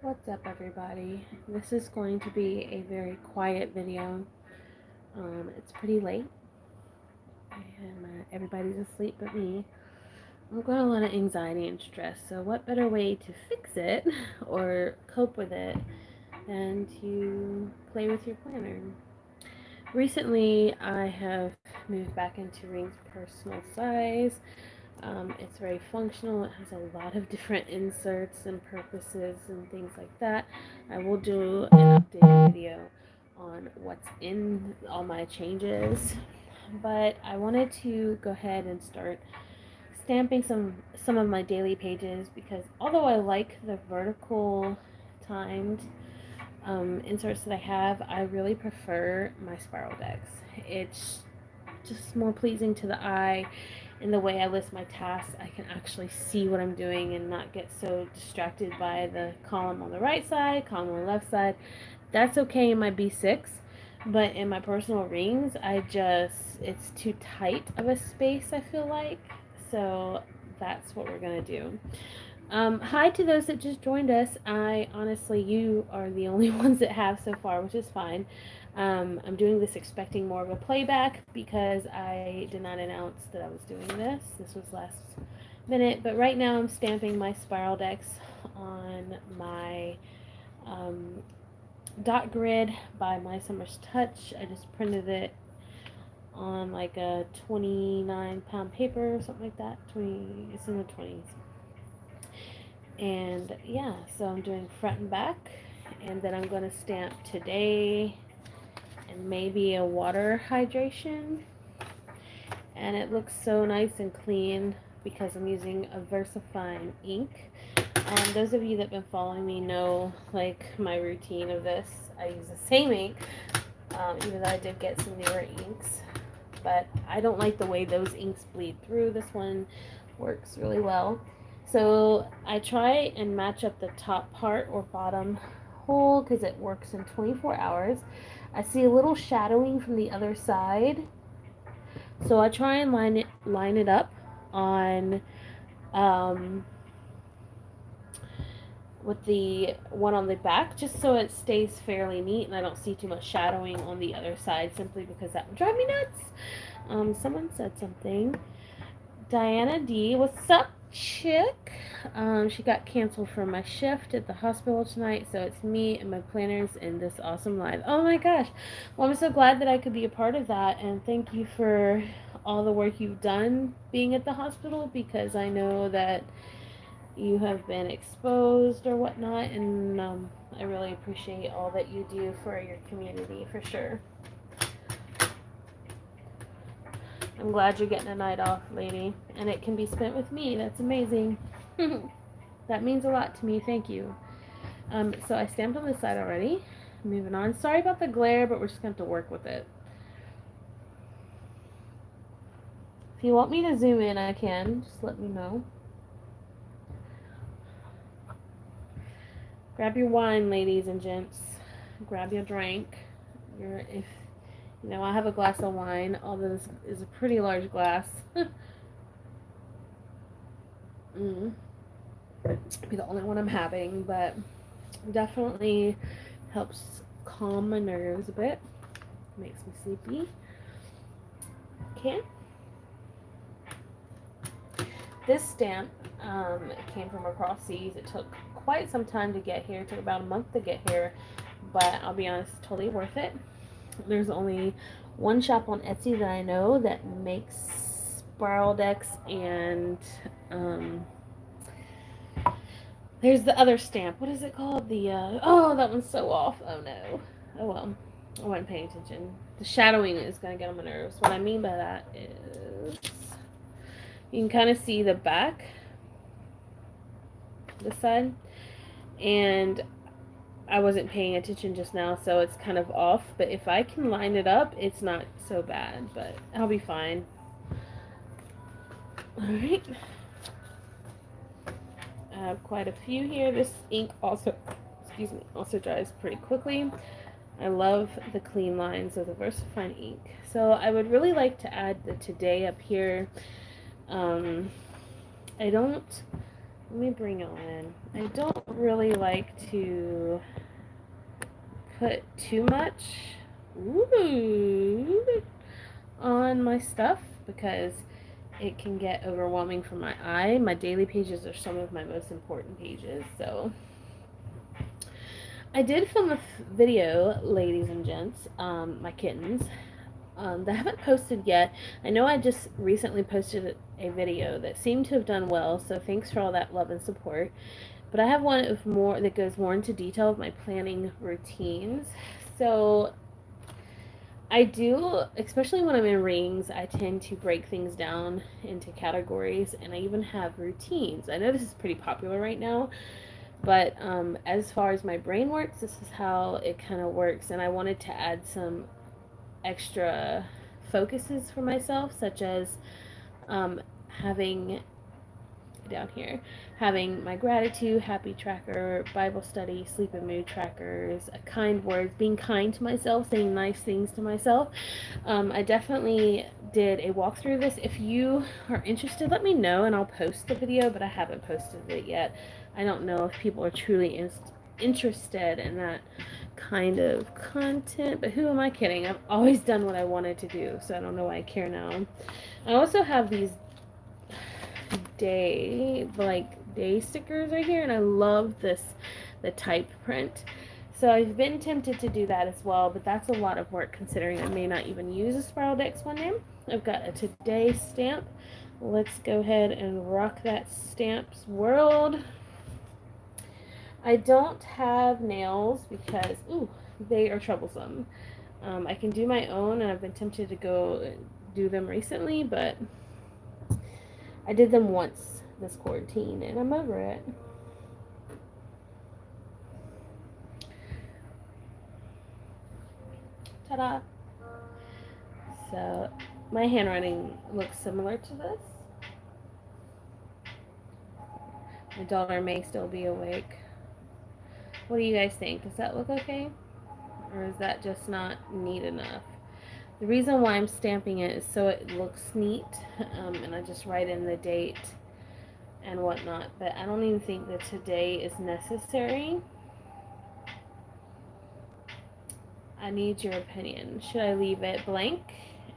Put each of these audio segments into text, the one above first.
What's up, everybody? This is going to be a very quiet video. It's pretty late and everybody's asleep but me. I've got a lot of anxiety and stress, so what better way to fix it or cope with it than to play with your planner? Recently, I have moved back into Ring's personal size. It's very functional. It has a lot of different inserts and purposes and things like that. I will do an updated video on what's in all my changes, but I wanted to go ahead and start stamping some of my daily pages because although I like the vertical timed inserts that I have, I really prefer my spiral decks. It's just more pleasing to the eye. In the way I list my tasks, I can actually see what I'm doing and not get so distracted by the column on the right side, column on the left side. That's okay in my B6, but in my personal rings, it's too tight of a space, I feel like. So that's what we're going to do. Hi to those that just joined us. You are the only ones that have so far, which is fine. I'm doing this expecting more of a playback because I did not announce that I was doing this. This was last minute, but right now I'm stamping my spiral decks on my dot grid by My Summer's Touch. I just printed it on like a 29-pound paper or something like that. It's in the 20s. And yeah, so I'm doing front and back, and then I'm going to stamp today and maybe a water hydration. And it looks so nice and clean because I'm using a VersaFine ink. Those of you that have been following me know like my routine of this. I use the same ink, even though I did get some newer inks, but I don't like the way those inks bleed through. This one works really well. So I try and match up the top part or bottom hole because it works in 24 hours. I see a little shadowing from the other side, so I try and line it up on with the one on the back, just so it stays fairly neat and I don't see too much shadowing on the other side, simply because that would drive me nuts. Someone said something. Diana D, what's up, chick? She got canceled for my shift at the hospital tonight, so it's me and my planners in this awesome live. Oh my gosh. Well, I'm so glad that I could be a part of that, and thank you for all the work you've done being at the hospital, because I know that you have been exposed or whatnot, and I really appreciate all that you do for your community, for sure. I'm glad you're getting a night off, lady, and it can be spent with me. That's amazing. That means a lot to me. Thank you. So I stamped on this side already. Moving on. Sorry about the glare, but we're just going to have to work with it. If you want me to zoom in, I can. Just let me know. Grab your wine, ladies and gents. Grab your drink. I have a glass of wine, although this is a pretty large glass. Be the only one I'm having, but definitely helps calm my nerves a bit. Makes me sleepy. Okay. This stamp came from across seas. It took quite some time to get here. It took about a month to get here, but I'll be honest, it's totally worth it. There's only one shop on Etsy that I know that makes spiral decks, and there's the other stamp. What is it called? Oh, that one's so off. Oh no. Oh well. I wasn't paying attention. The shadowing is going to get on my nerves. What I mean by that is you can kind of see the back, this side, and I wasn't paying attention just now, so it's kind of off, but if I can line it up, it's not so bad, but I'll be fine. Alright. I have quite a few here. This ink also dries pretty quickly. I love the clean lines of the VersaFine ink. So I would really like to add the today up here. I don't Let me bring it on. I don't really like to put too much on my stuff because it can get overwhelming for my eye. My daily pages are some of my most important pages, so I did film a video, ladies and gents, my kittens, that I haven't posted yet. I know I just recently posted a video that seemed to have done well, so thanks for all that love and support. But I have one of more that goes more into detail of my planning routines. So I do, especially when I'm in rings, I tend to break things down into categories, and I even have routines. I know this is pretty popular right now, but as far as my brain works, this is how it kind of works. And I wanted to add some extra focuses for myself, such as having down here, having my gratitude, happy tracker, Bible study, sleep and mood trackers, kind words, being kind to myself, saying nice things to myself. I definitely did a walkthrough of this. If you are interested, let me know and I'll post the video, but I haven't posted it yet. I don't know if people are truly interested in that kind of content, but who am I kidding? I've always done what I wanted to do, so I don't know why I care now. I also have these day stickers right here, and I love the type print. So I've been tempted to do that as well, but that's a lot of work considering I may not even use a Spiral Decks one day. I've got a today stamp. Let's go ahead and rock that stamps world. I don't have nails because they are troublesome. I can do my own, and I've been tempted to go do them recently, but I did them once this quarantine, and I'm over it. Ta-da! So, my handwriting looks similar to this. My daughter may still be awake. What do you guys think? Does that look okay? Or is that just not neat enough? The reason why I'm stamping it is so it looks neat, and I just write in the date and whatnot, but I don't even think that today is necessary. I need your opinion. Should I leave it blank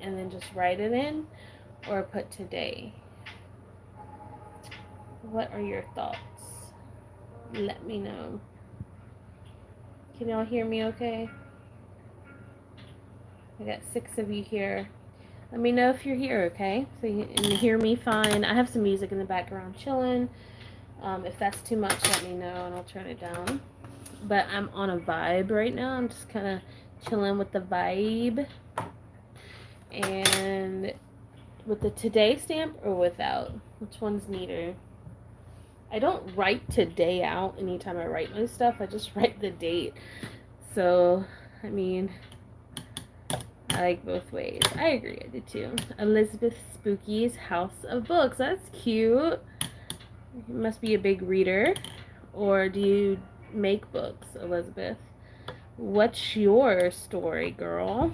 and then just write it in, or put today? What are your thoughts? Let me know. Can y'all hear me okay? I got 6 of you here. Let me know if you're here, okay? So you hear me fine. I have some music in the background chilling. If that's too much, let me know and I'll turn it down. But I'm on a vibe right now. I'm just kind of chilling with the vibe. And with the today stamp or without? Which one's neater? I don't write today out anytime I write my stuff. I just write the date. So, I mean, I like both ways. I agree, I did too. Elizabeth Spooky's House of Books. That's cute. You must be a big reader. Or do you make books, Elizabeth? What's your story, girl?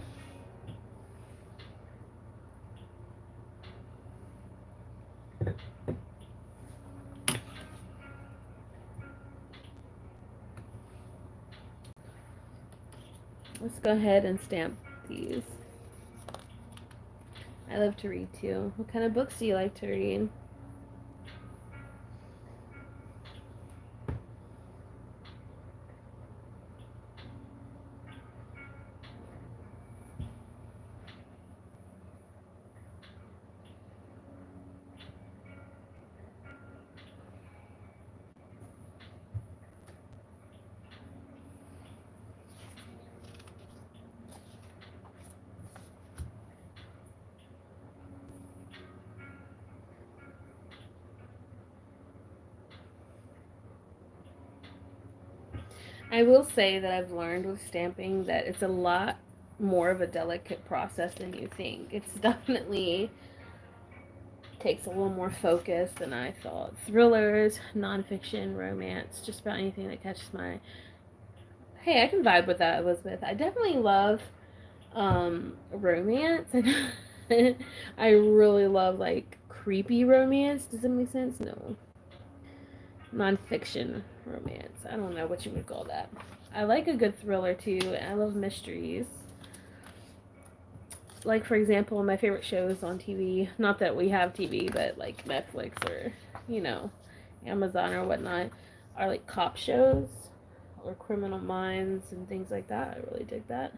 Let's go ahead and stamp these. I love to read too. What kind of books do you like to read? I will say that I've learned with stamping that it's a lot more of a delicate process than you think. It's definitely takes a little more focus than I thought. Thrillers, nonfiction, romance, just about anything that catches my... Hey, I can vibe with that, Elizabeth. I definitely love romance, and I really love like creepy romance. Does that make sense? No. nonfiction romance. I don't know what you would call that. I like a good thriller too. I love mysteries. Like, for example, my favorite shows on TV, not that we have TV, but like Netflix or, you know, Amazon or whatnot, are like cop shows or Criminal Minds and things like that. I really dig that.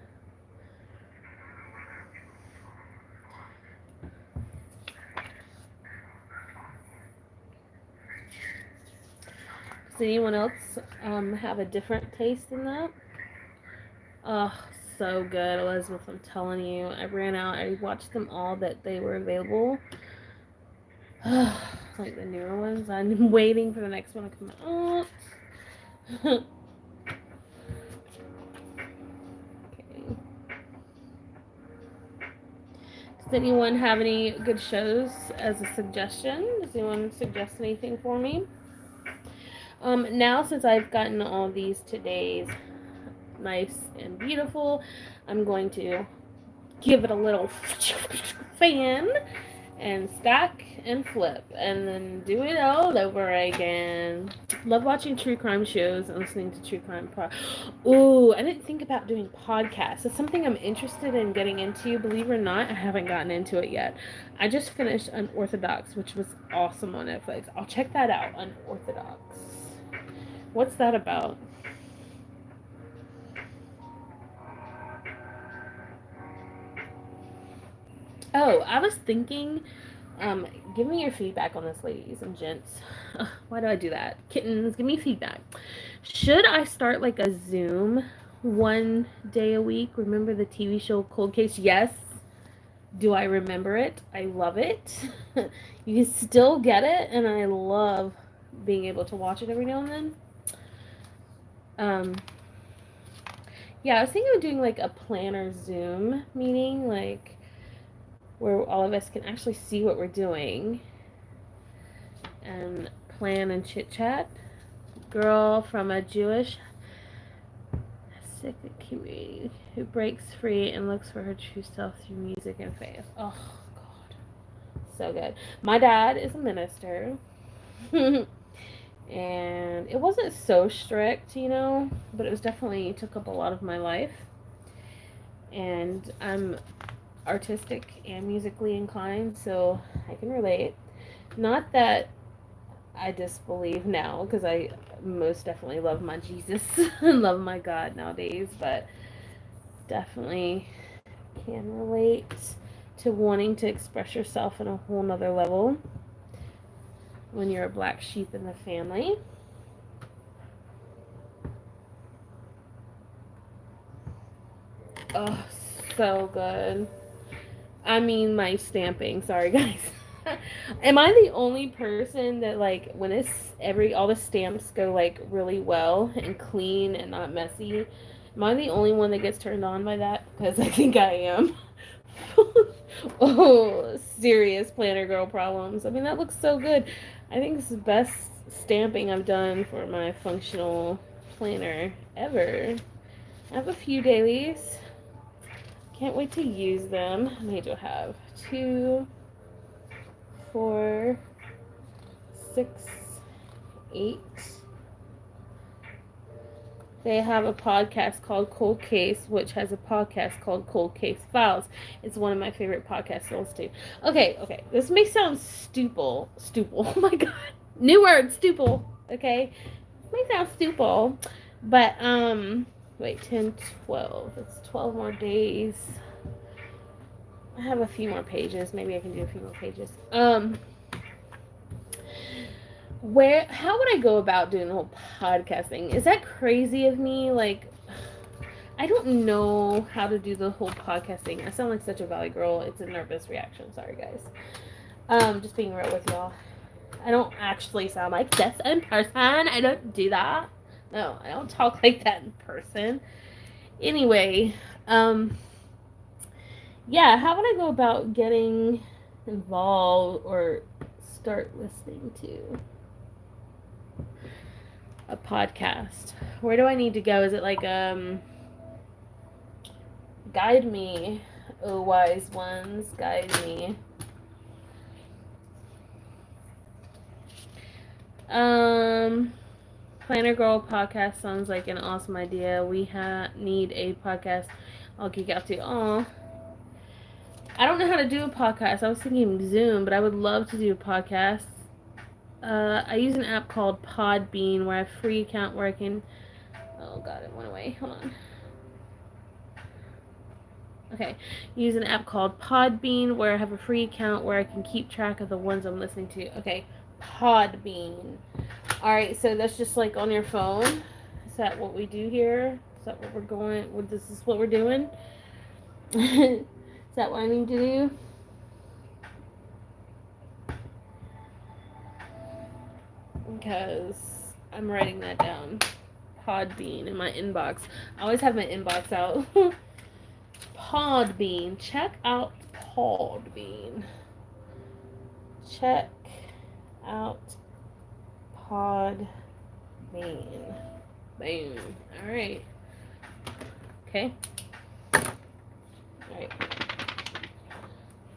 Does anyone else have a different taste in that? Oh, so good, Elizabeth. I'm telling you. I ran out. I watched them all that they were available. Like the newer ones. I'm waiting for the next one to come out. Okay. Does anyone have any good shows as a suggestion? Does anyone suggest anything for me? Now since I've gotten all these today's nice and beautiful, I'm going to give it a little fan and stack and flip and then do it all over again. Love watching true crime shows and listening to true crime Ooh, I didn't think about doing podcasts. It's something I'm interested in getting into. Believe it or not, I haven't gotten into it yet. I just finished Unorthodox, which was awesome on Netflix. I'll check that out. Unorthodox. What's that about? Oh, I was thinking, give me your feedback on this, ladies and gents. Why do I do that? Kittens, give me feedback. Should I start like a Zoom one day a week? Remember the TV show Cold Case? Yes. Do I remember it? I love it. You can still get it, and I love being able to watch it every now and then. Yeah, I was thinking of doing like a planner Zoom meeting, like where all of us can actually see what we're doing and plan and chit chat. Girl from a Jewish Hasidic community who breaks free and looks for her true self through music and faith. Oh God, so good. My dad is a minister. And it wasn't so strict, you know, but it was definitely took up a lot of my life. And I'm artistic and musically inclined, so I can relate. Not that I disbelieve now, because I most definitely love my Jesus and love my God nowadays, but definitely can relate to wanting to express yourself in a whole nother level when you're a black sheep in the family. Oh, so good. I mean, my stamping. Sorry, guys. Am I the only person that like when it's all the stamps go like really well and clean and not messy? Am I the only one that gets turned on by that? Because I think I am. Oh, serious planner girl problems. I mean, that looks so good. I think it's the best stamping I've done for my functional planner ever. I have a few dailies. Can't wait to use them. How many do I have? 2, 4, 6, 8. They have a podcast called Cold Case, which has a podcast called Cold Case Files. It's one of my favorite podcasts to listen to. Okay. This may sound stupid. Oh my god. New word, stupid. Okay. This may sound stupid. But, wait, 10, 12. It's 12 more days. I have a few more pages. Maybe I can do a few more pages. How would I go about doing the whole podcast thing? Is that crazy of me? Like, I don't know how to do the whole podcast thing. I sound like such a valley girl. It's a nervous reaction. Sorry, guys. Just being real with y'all. I don't actually sound like this in person. I don't do that. No, I don't talk like that in person. Anyway, yeah, how would I go about getting involved or start listening to a podcast? Where do I need to go? Is it like guide me, oh wise ones, guide me. Planner Girl podcast sounds like an awesome idea. We need a podcast I'll geek out to. Oh, I don't know how to do a podcast. I was thinking Zoom, but I would love to do a podcast. I use an app called Podbean where I have a free account where I can. Oh god, it went away. Hold on. Okay, use an app called Podbean where I have a free account where I can keep track of the ones I'm listening to. Okay, Podbean. Alright, so that's just like on your phone. Is that what we do here? Is that what we're going with? This is what we're doing? Is that what I need to do? Because I'm writing that down. Podbean in my inbox. I always have my inbox out. Podbean. Check out Podbean. Check out Podbean. Boom. Alright. Okay. Alright.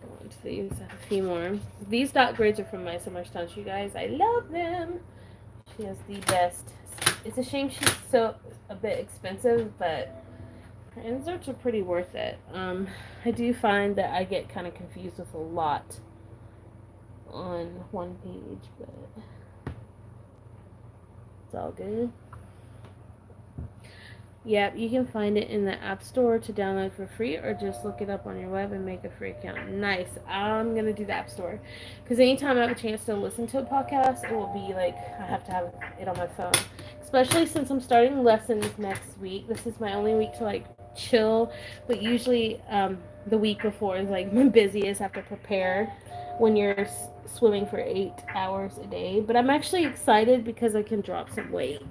Go on to these. I have a few more. These dot grids are from my summer stunts, you guys. I love them. She has the best. It's a shame she's so a bit expensive, but her inserts are pretty worth it. I do find that I get kind of confused with a lot on one page, but it's all good. Yep, you can find it in the App Store to download for free, or just look it up on your web and make a free account. Nice. I'm going to do the App Store. Because anytime I have a chance to listen to a podcast, it will be like I have to have it on my phone. Especially since I'm starting lessons next week. This is my only week to like chill. But usually the week before is like my busiest. I have to prepare when you're swimming for 8 hours a day. But I'm actually excited because I can drop some weight.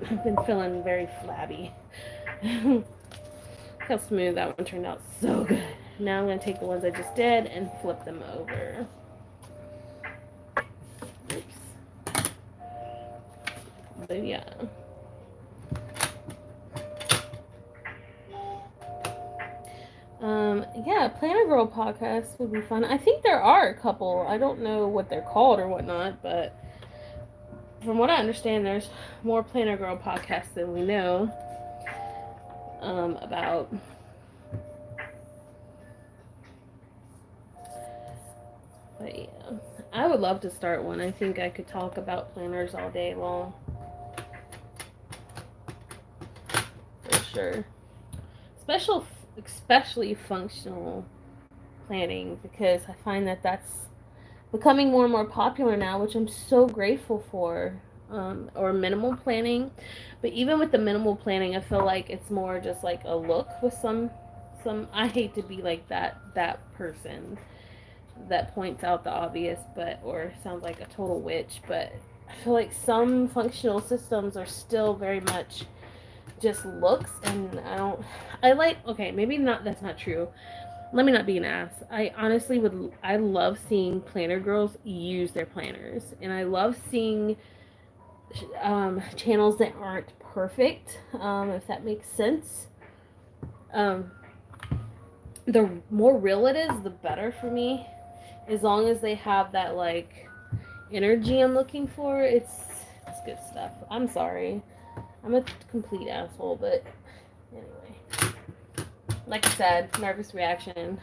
I've been feeling very flabby. Look how smooth that one turned out. So good. Now I'm going to take the ones I just did and flip them over. Oops. But yeah. Yeah, Planner Girl podcast would be fun. I think there are a couple. I don't know what they're called or whatnot, but from what I understand, there's more Planner Girl podcasts than we know about. But yeah, I would love to start one. I think I could talk about planners all day long. For sure. Especially functional planning, because I find that that's becoming more and more popular now, which I'm so grateful for. Or minimal planning, but even with the minimal planning, I feel like it's more just like a look with some. I hate to be like that person that points out the obvious, but or sounds like a total witch, but I feel like some functional systems are still very much just looks, and okay, maybe not, that's not true. Let me not be an ass. I love seeing planner girls use their planners, and I love seeing channels that aren't perfect, if that makes sense. The more real it is, the better for me. As long as they have that like energy I'm looking for, it's good stuff. I'm sorry, I'm a complete asshole, but anyway, like I said, nervous reaction.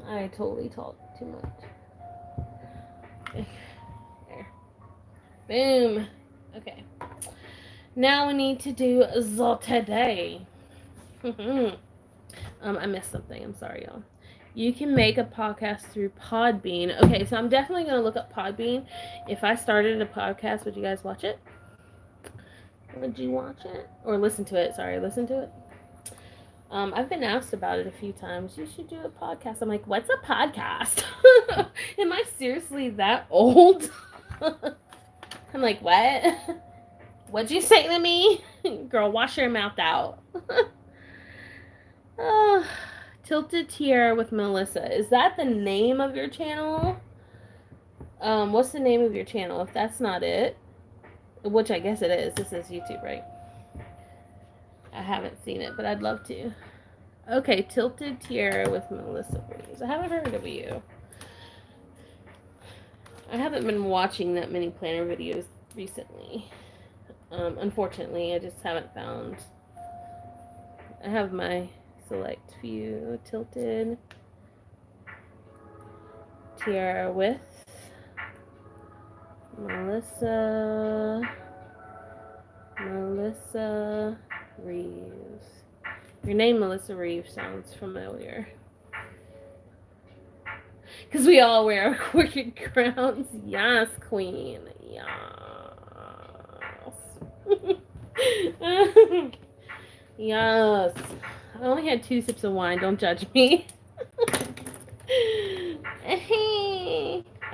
I totally talk too much. There. Boom. Okay. Now we need to do the today. I missed something. I'm sorry, y'all. You can make a podcast through Podbean. Okay, so I'm definitely going to look up Podbean. If I started a podcast, would you guys watch it? Would you watch it? Or listen to it. Sorry, listen to it. I've been asked about it a few times. You should do a podcast. I'm like, what's a podcast? Am I seriously that old? I'm like, what? What'd you say to me? Girl, wash your mouth out. Tilted Tiara with Melissa. Is that the name of your channel? What's the name of your channel? If that's not it, which I guess it is. This is YouTube, right? I haven't seen it, but I'd love to. Okay, Tilted Tiara with Melissa Breeze. I haven't heard of you. I haven't been watching that many planner videos recently. Unfortunately, I just haven't found. I have my select few tilted. Tiara with Melissa Reeves. Your name, Melissa Reeves, sounds familiar. Because we all wear our wicked crowns. Yes, queen. Yes. Yes. I only had 2 sips of wine. Don't judge me.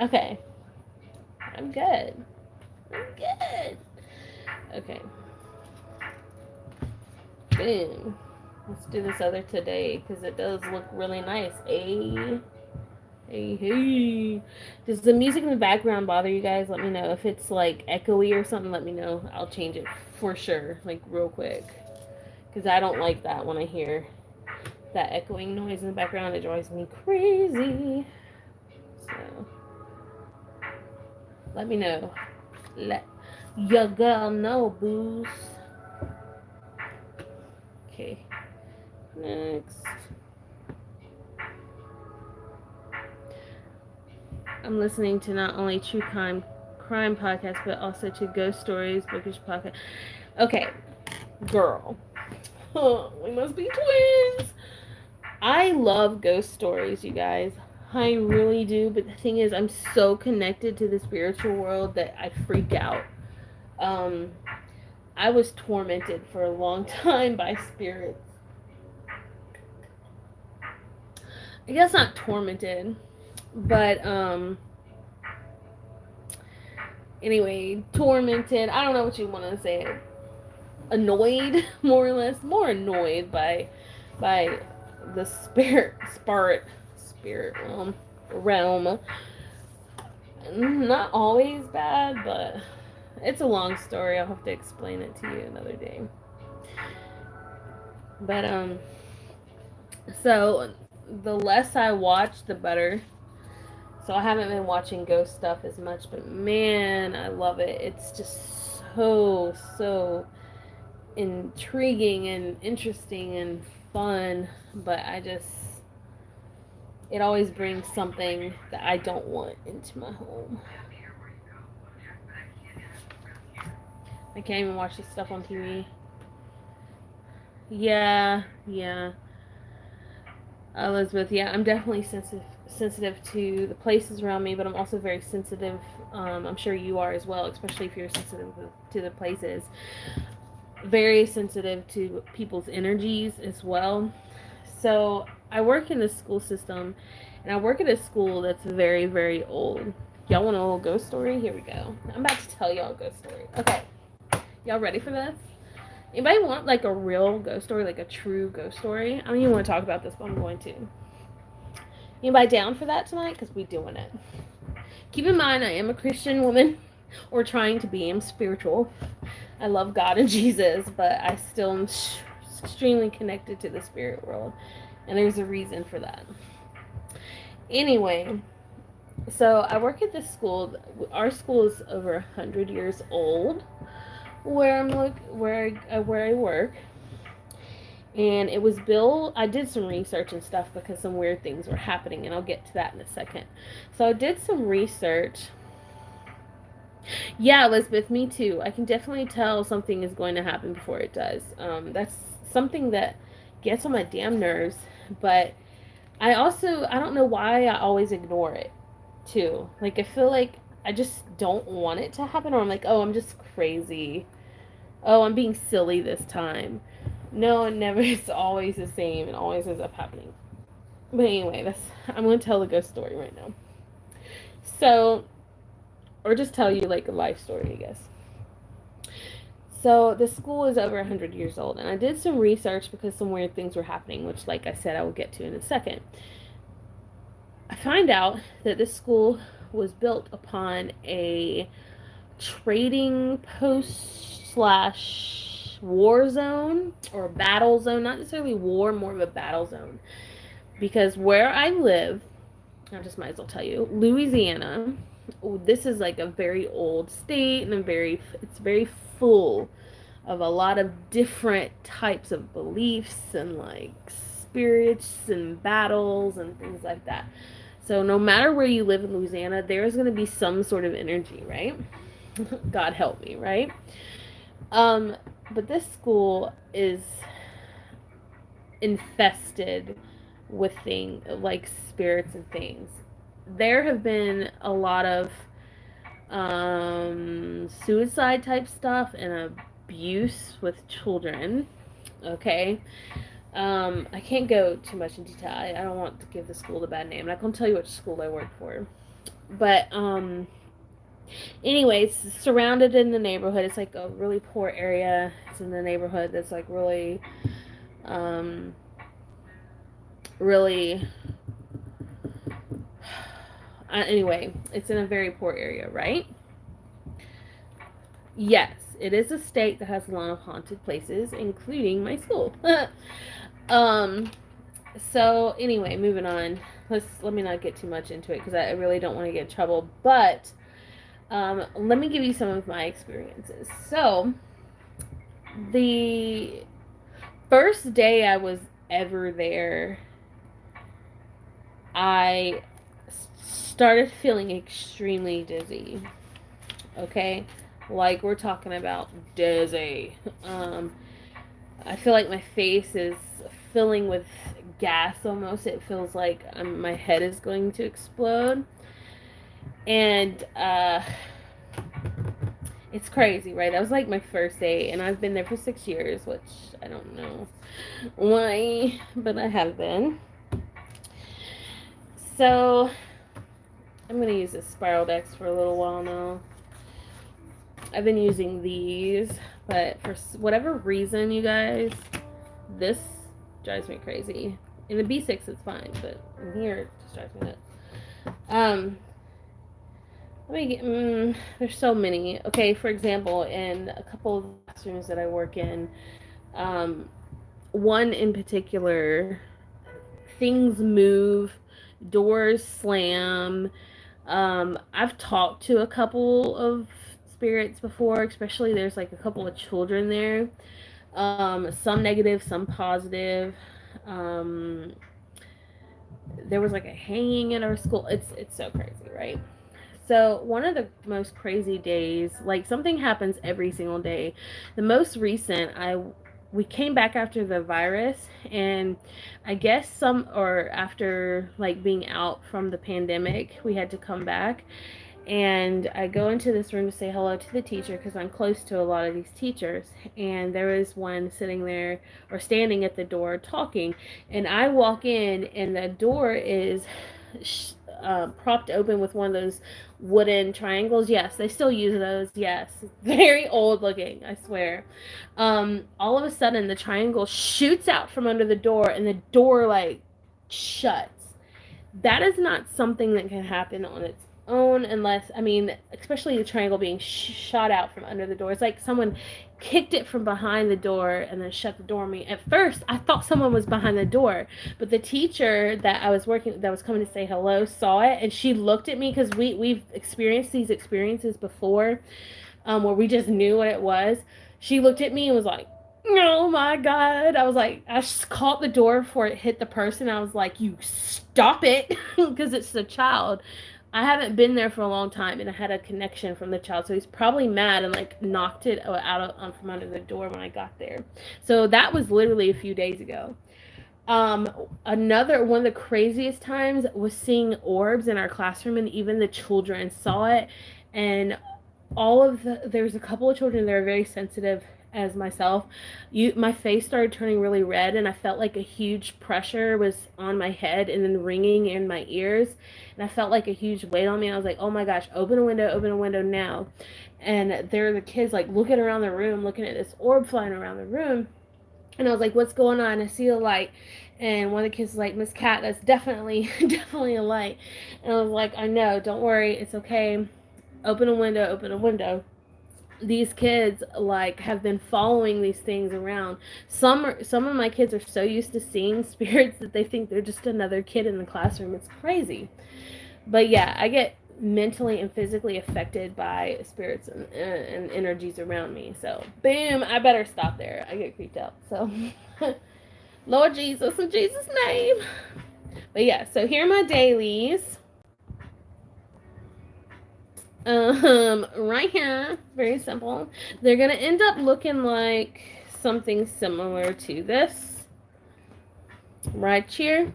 Okay. I'm good. Okay. Boom. Let's do this other today because it does look really nice. Hey. Does the music in the background bother you guys? Let me know. If it's like echoey or something, let me know. I'll change it for sure, like real quick. Because I don't like that when I hear that echoing noise in the background. It drives me crazy. So, let me know. Let your girl know, booze. Okay. Next. I'm listening to not only true crime podcasts, but also to ghost stories, bookish podcast. Okay, girl. We must be twins. I love ghost stories, you guys. I really do, but the thing is, I'm so connected to the spiritual world that I freak out. I was tormented for a long time by spirits. I guess not tormented, but anyway, tormented. I don't know what you want to say. Annoyed, more or less, more annoyed by the spirit realm. Not always bad, but it's a long story. I'll have to explain it to you another day. But so the less I watch, the better. So I haven't been watching ghost stuff as much, but man, I love it. It's just so intriguing and interesting and fun, but it always brings something that I don't want into my home. I can't even watch this stuff on TV. Yeah. Elizabeth, yeah, I'm definitely sensitive to the places around me, but I'm also very sensitive. I'm sure you are as well, especially if you're sensitive to the places. Very sensitive to people's energies as well. So I work in the school system, and I work at a school that's very, very old. Y'all want a little ghost story? Here we go. I'm about to tell y'all a ghost story. Okay. Y'all ready for this? Anybody want like a real ghost story, like a true ghost story? I don't even want to talk about this, but I'm going to. Anybody down for that tonight? Because we're doing it. Keep in mind, I am a Christian woman, or trying to be. I'm spiritual. I love God and Jesus, but I still am extremely connected to the spirit world. And there's a reason for that. Anyway, so I work at this school. Our school is over 100 years old. Where I work, and it was built. I did some research and stuff because some weird things were happening, and I'll get to that in a second. So I did some research. Yeah, Elizabeth, me too. I can definitely tell something is going to happen before it does. That's something that gets on my damn nerves, but I don't know why I always ignore it too. Like I feel like I just don't want it to happen, or I'm like, oh, I'm just crazy. Oh, I'm being silly this time. No, it never. It's always the same. It always ends up happening. But anyway, I'm going to tell the ghost story right now. So, or just tell you like a life story, I guess. So the school is over 100 years old, and I did some research because some weird things were happening, which, like I said, I will get to in a second. I find out that this school was built upon a trading post / war zone, or battle zone. Not necessarily war, more of a battle zone. Because where I live, I just might as well tell you, Louisiana, this is like a very old state, and it's very full of a lot of different types of beliefs and like spirits and battles and things like that. So no matter where you live in Louisiana, there's going to be some sort of energy, right? God help me, right? Um, but this school is infested with things like spirits and things. There have been a lot of suicide type stuff and abuse with children. Okay. I can't go too much in detail. I don't want to give the school the bad name. I'm not gonna tell you which school I work for. But anyways, surrounded in the neighborhood. It's like a really poor area. It's in the neighborhood that's like really um really anyway, it's in a very poor area, right? Yes, it is a state that has a lot of haunted places, including my school. um, so anyway, moving on. Let me not get too much into it because I really don't want to get in trouble. But let me give you some of my experiences. So the first day I was ever there, I started feeling extremely dizzy. Okay, like we're talking about dizzy. I feel like my face is filling with gas almost. It feels like my head is going to explode. And it's crazy, right? That was like my first day, and I've been there for 6 years, which I don't know why, but I have been. So I'm going to use this Spiral Dex for a little while now. I've been using these, but for whatever reason, you guys, this drives me crazy. In the B6, it's fine, but in here, it just drives me nuts. Let me get, there's so many. Okay, for example, in a couple of classrooms that I work in, one in particular, things move, doors slam. I've talked to a couple of spirits before, especially there's like a couple of children there. Some negative, some positive. There was like a hanging at our school. It's so crazy, right? So one of the most crazy days, like something happens every single day. The most recent, we came back after the virus, and I guess after like being out from the pandemic, we had to come back. And I go into this room to say hello to the teacher because I'm close to a lot of these teachers. And there is one sitting there or standing at the door talking. And I walk in, and the door is propped open with one of those wooden triangles. Yes, they still use those. Yes, very old looking, I swear. All of a sudden, the triangle shoots out from under the door, and the door like shuts. That is not something that can happen on its own unless, I mean, especially the triangle being shot out from under the door. It's like someone kicked it from behind the door and then shut the door on me. At first, I thought someone was behind the door, but the teacher that was coming to say hello, saw it, and she looked at me because we've experienced these experiences before, where we just knew what it was. She looked at me and was like, oh my God. I was like, I just caught the door before it hit the person. I was like, you stop it, because it's the child. I haven't been there for a long time, and I had a connection from the child, so he's probably mad and like knocked it out from under the door when I got there. So that was literally a few days ago. Another one of the craziest times was seeing orbs in our classroom, and even the children saw it. And there's a couple of children that are very sensitive as myself. My face started turning really red, and I felt like a huge pressure was on my head and then ringing in my ears, and I felt like a huge weight on me. I was like, oh my gosh, open a window now. And there are the kids like looking around the room, looking at this orb flying around the room, and I was like, what's going on? I see a light. And one of the kids was like, Miss Cat, that's definitely a light. And I was like, I know, don't worry, it's okay. Open a window. These kids like have been following these things around. Some of my kids are so used to seeing spirits that they think they're just another kid in the classroom. It's crazy. But yeah, I get mentally and physically affected by spirits and energies around me. So, boom, I better stop there. I get creeped out. So, Lord Jesus, in Jesus' name. But yeah, so here are my dailies. Right here, very simple. They're gonna end up looking like something similar to this right here.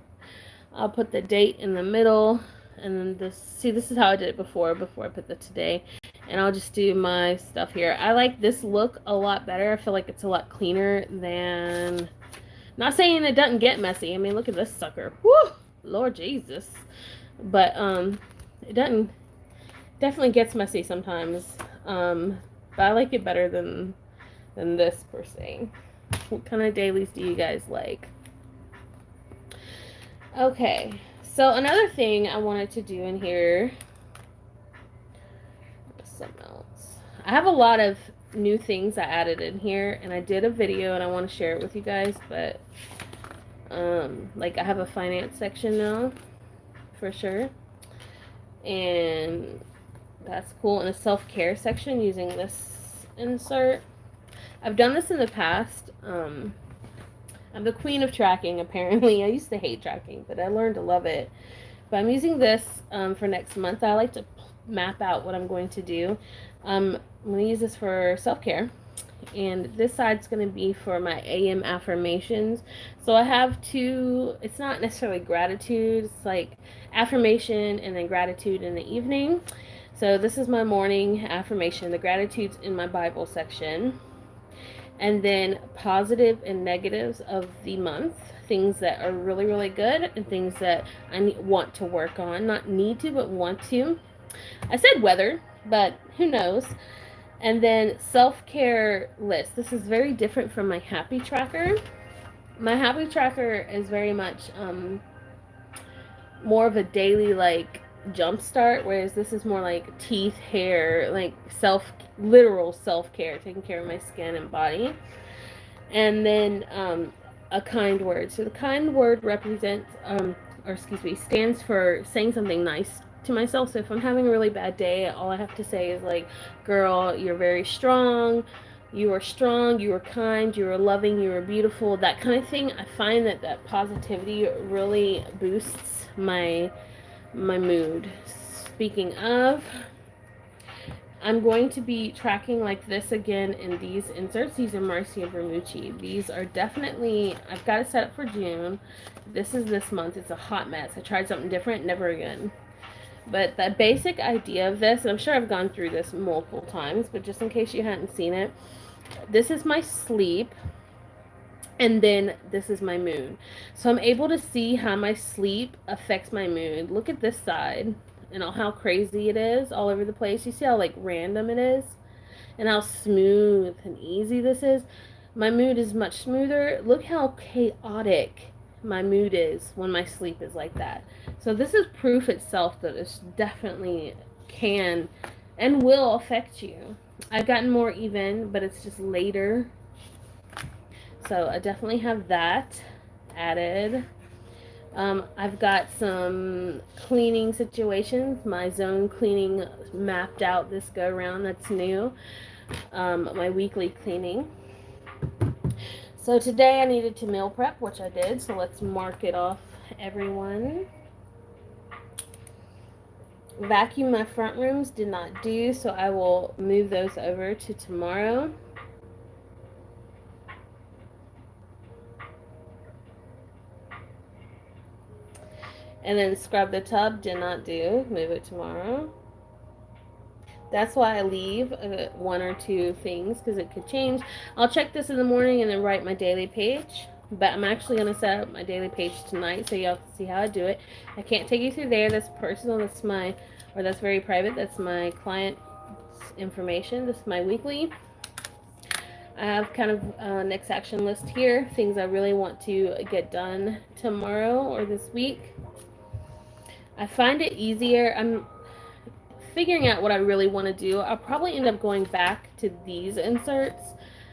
I'll put the date in the middle, and then this is how I did it before I put the today, and I'll just do my stuff here. I like this look a lot better. I feel like it's a lot cleaner than, not saying it doesn't get messy. I mean, look at this sucker. Woo! Lord Jesus. But it doesn't, definitely gets messy sometimes. But I like it better than this per se. What kind of dailies do you guys like? Okay, so another thing I wanted to do in here, something else. I have a lot of new things I added in here, and I did a video and I want to share it with you guys, but like I have a finance section now for sure, and that's cool, and a self-care section using this insert. I've done this in the past. I'm the queen of tracking, apparently. I used to hate tracking, but I learned to love it. But I'm using this for next month. I like to map out what I'm going to do. I'm going to use this for self-care. And this side's going to be for my AM affirmations. So I have two, it's not necessarily gratitude. It's like affirmation and then gratitude in the evening. So this is my morning affirmation. The gratitude's in my Bible section. And then positive and negatives of the month, things that are really, really good and things that I want to work on. Not need to, but want to. I said weather, but who knows. And then self-care list. This is very different from my happy tracker. My happy tracker is very much more of a daily like jump start, whereas this is more like teeth, hair, like literal self-care, taking care of my skin and body. And then a kind word. So the kind word represents stands for saying something nice to myself. So if I'm having a really bad day, all I have to say is like, girl, you're very strong, you are strong, you are kind, you are loving, you are beautiful, that kind of thing. I find that positivity really boosts my mood. Speaking of, I'm going to be tracking like this again in these inserts. These are Marcia Bermucci. These are definitely, I've got it set up for June. This is this month. It's a hot mess. I tried something different, never again. But the basic idea of this, and I'm sure I've gone through this multiple times, but just in case you hadn't seen it, this is my sleep. And then this is my mood. So I'm able to see how my sleep affects my mood. Look at this side and how crazy it is all over the place. You see how like random it is and how smooth and easy this is. My mood is much smoother. Look how chaotic my mood is when my sleep is like that. So this is proof itself that it definitely can and will affect you. I've gotten more even, but it's just later. So I definitely have that added. I've got some cleaning situations. My zone cleaning mapped out this go around. That's new. My weekly cleaning. So today I needed to meal prep, which I did. So let's mark it off, everyone. Vacuum my front rooms, did not do. So I will move those over to tomorrow. And then scrub the tub, did not do. Move it tomorrow. That's why I leave one or two things, because it could change. I'll check this in the morning and then write my daily page. But I'm actually going to set up my daily page tonight so y'all can see how I do it. I can't take you through there. That's personal. That's very private. That's my client's information. This is my weekly. I have kind of a next action list here. Things I really want to get done tomorrow or this week. I find it easier. I'm figuring out what I really want to do. I'll probably end up going back to these inserts.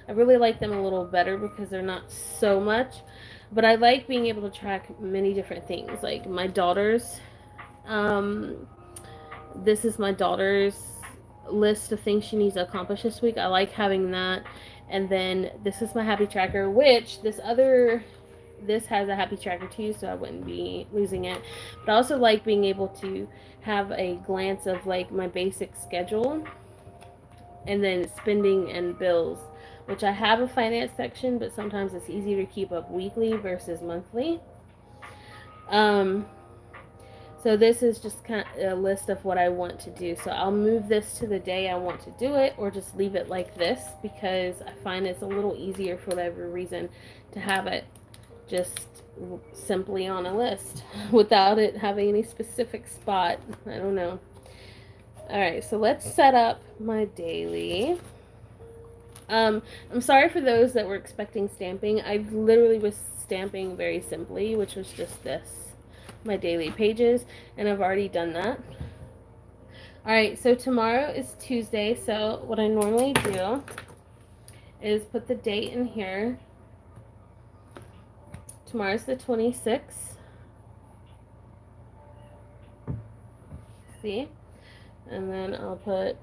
I really like them a little better because they're not so much. But I like being able to track many different things. Like my daughter's This is my daughter's list of things she needs to accomplish this week. I like having that. And then this is my happy tracker, which this has a happy tracker too, so I wouldn't be losing it. But I also like being able to have a glance of like my basic schedule and then spending and bills, which I have a finance section, but sometimes it's easier to keep up weekly versus monthly. Um, so this is just kind of a list of what I want to do. So I'll move this to the day I want to do it, or just leave it like this because I find it's a little easier for whatever reason to have it just simply on a list without it having any specific spot. I don't know. All right, so let's set up my daily. I'm sorry for those that were expecting stamping. I literally was stamping very simply, which was just this, my daily pages, and I've already done that. All right, so tomorrow is Tuesday, so what I normally do is put the date in here. Tomorrow's the 26th. See? And then I'll put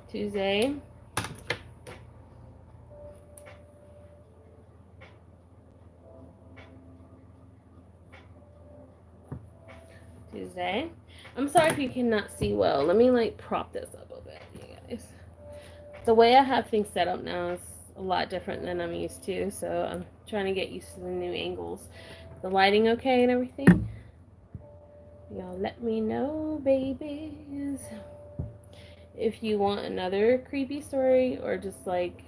Tuesday. Tuesday. I'm sorry if you cannot see well. Let me like prop this up a bit, you guys. The way I have things set up now is a lot different than I'm used to, so I'm trying to get used to the new angles. The lighting okay and everything? Y'all let me know, babies, if you want another creepy story or just like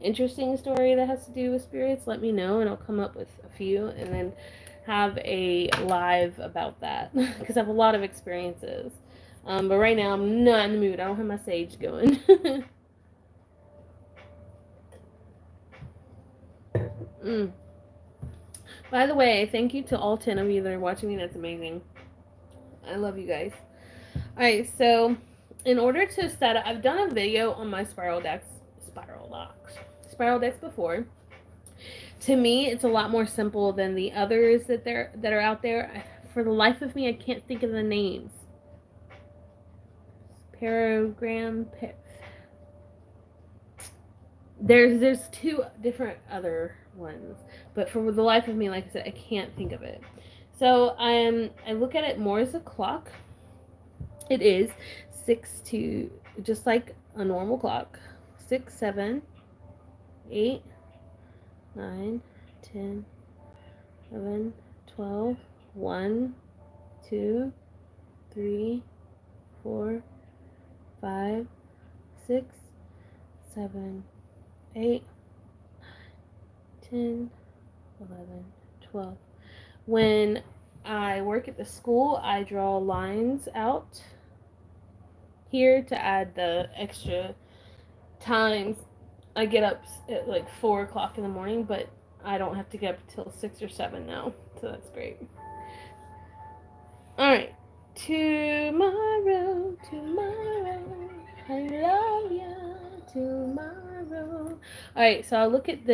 interesting story that has to do with spirits. Let me know and I'll come up with a few and then have a live about that because I have a lot of experiences. But right now I'm not in the mood. I don't have my sage going. By the way, thank you to all 10 of you that are watching me. That's amazing. I love you guys. Alright, so in order to set up, I've done a video on my spiral decks before. To me, it's a lot more simple than the others that are out there. For the life of me, I can't think of the names. There's two different other ones, but for the life of me, like I said, I can't think of it. So I look at it more as a clock. It is 6 to, just like a normal clock. 6, 7, 8, 9, 10, 11, 12, 1, 2, 3, 4, 5, 6, 7, 8, 10, 11, 12. When I work at the school, I draw lines out here to add the extra times. I get up at like 4 o'clock in the morning, but I don't have to get up until 6 or 7 now, so that's great. Alright, tomorrow, I love you, tomorrow. Alright, so I'll look at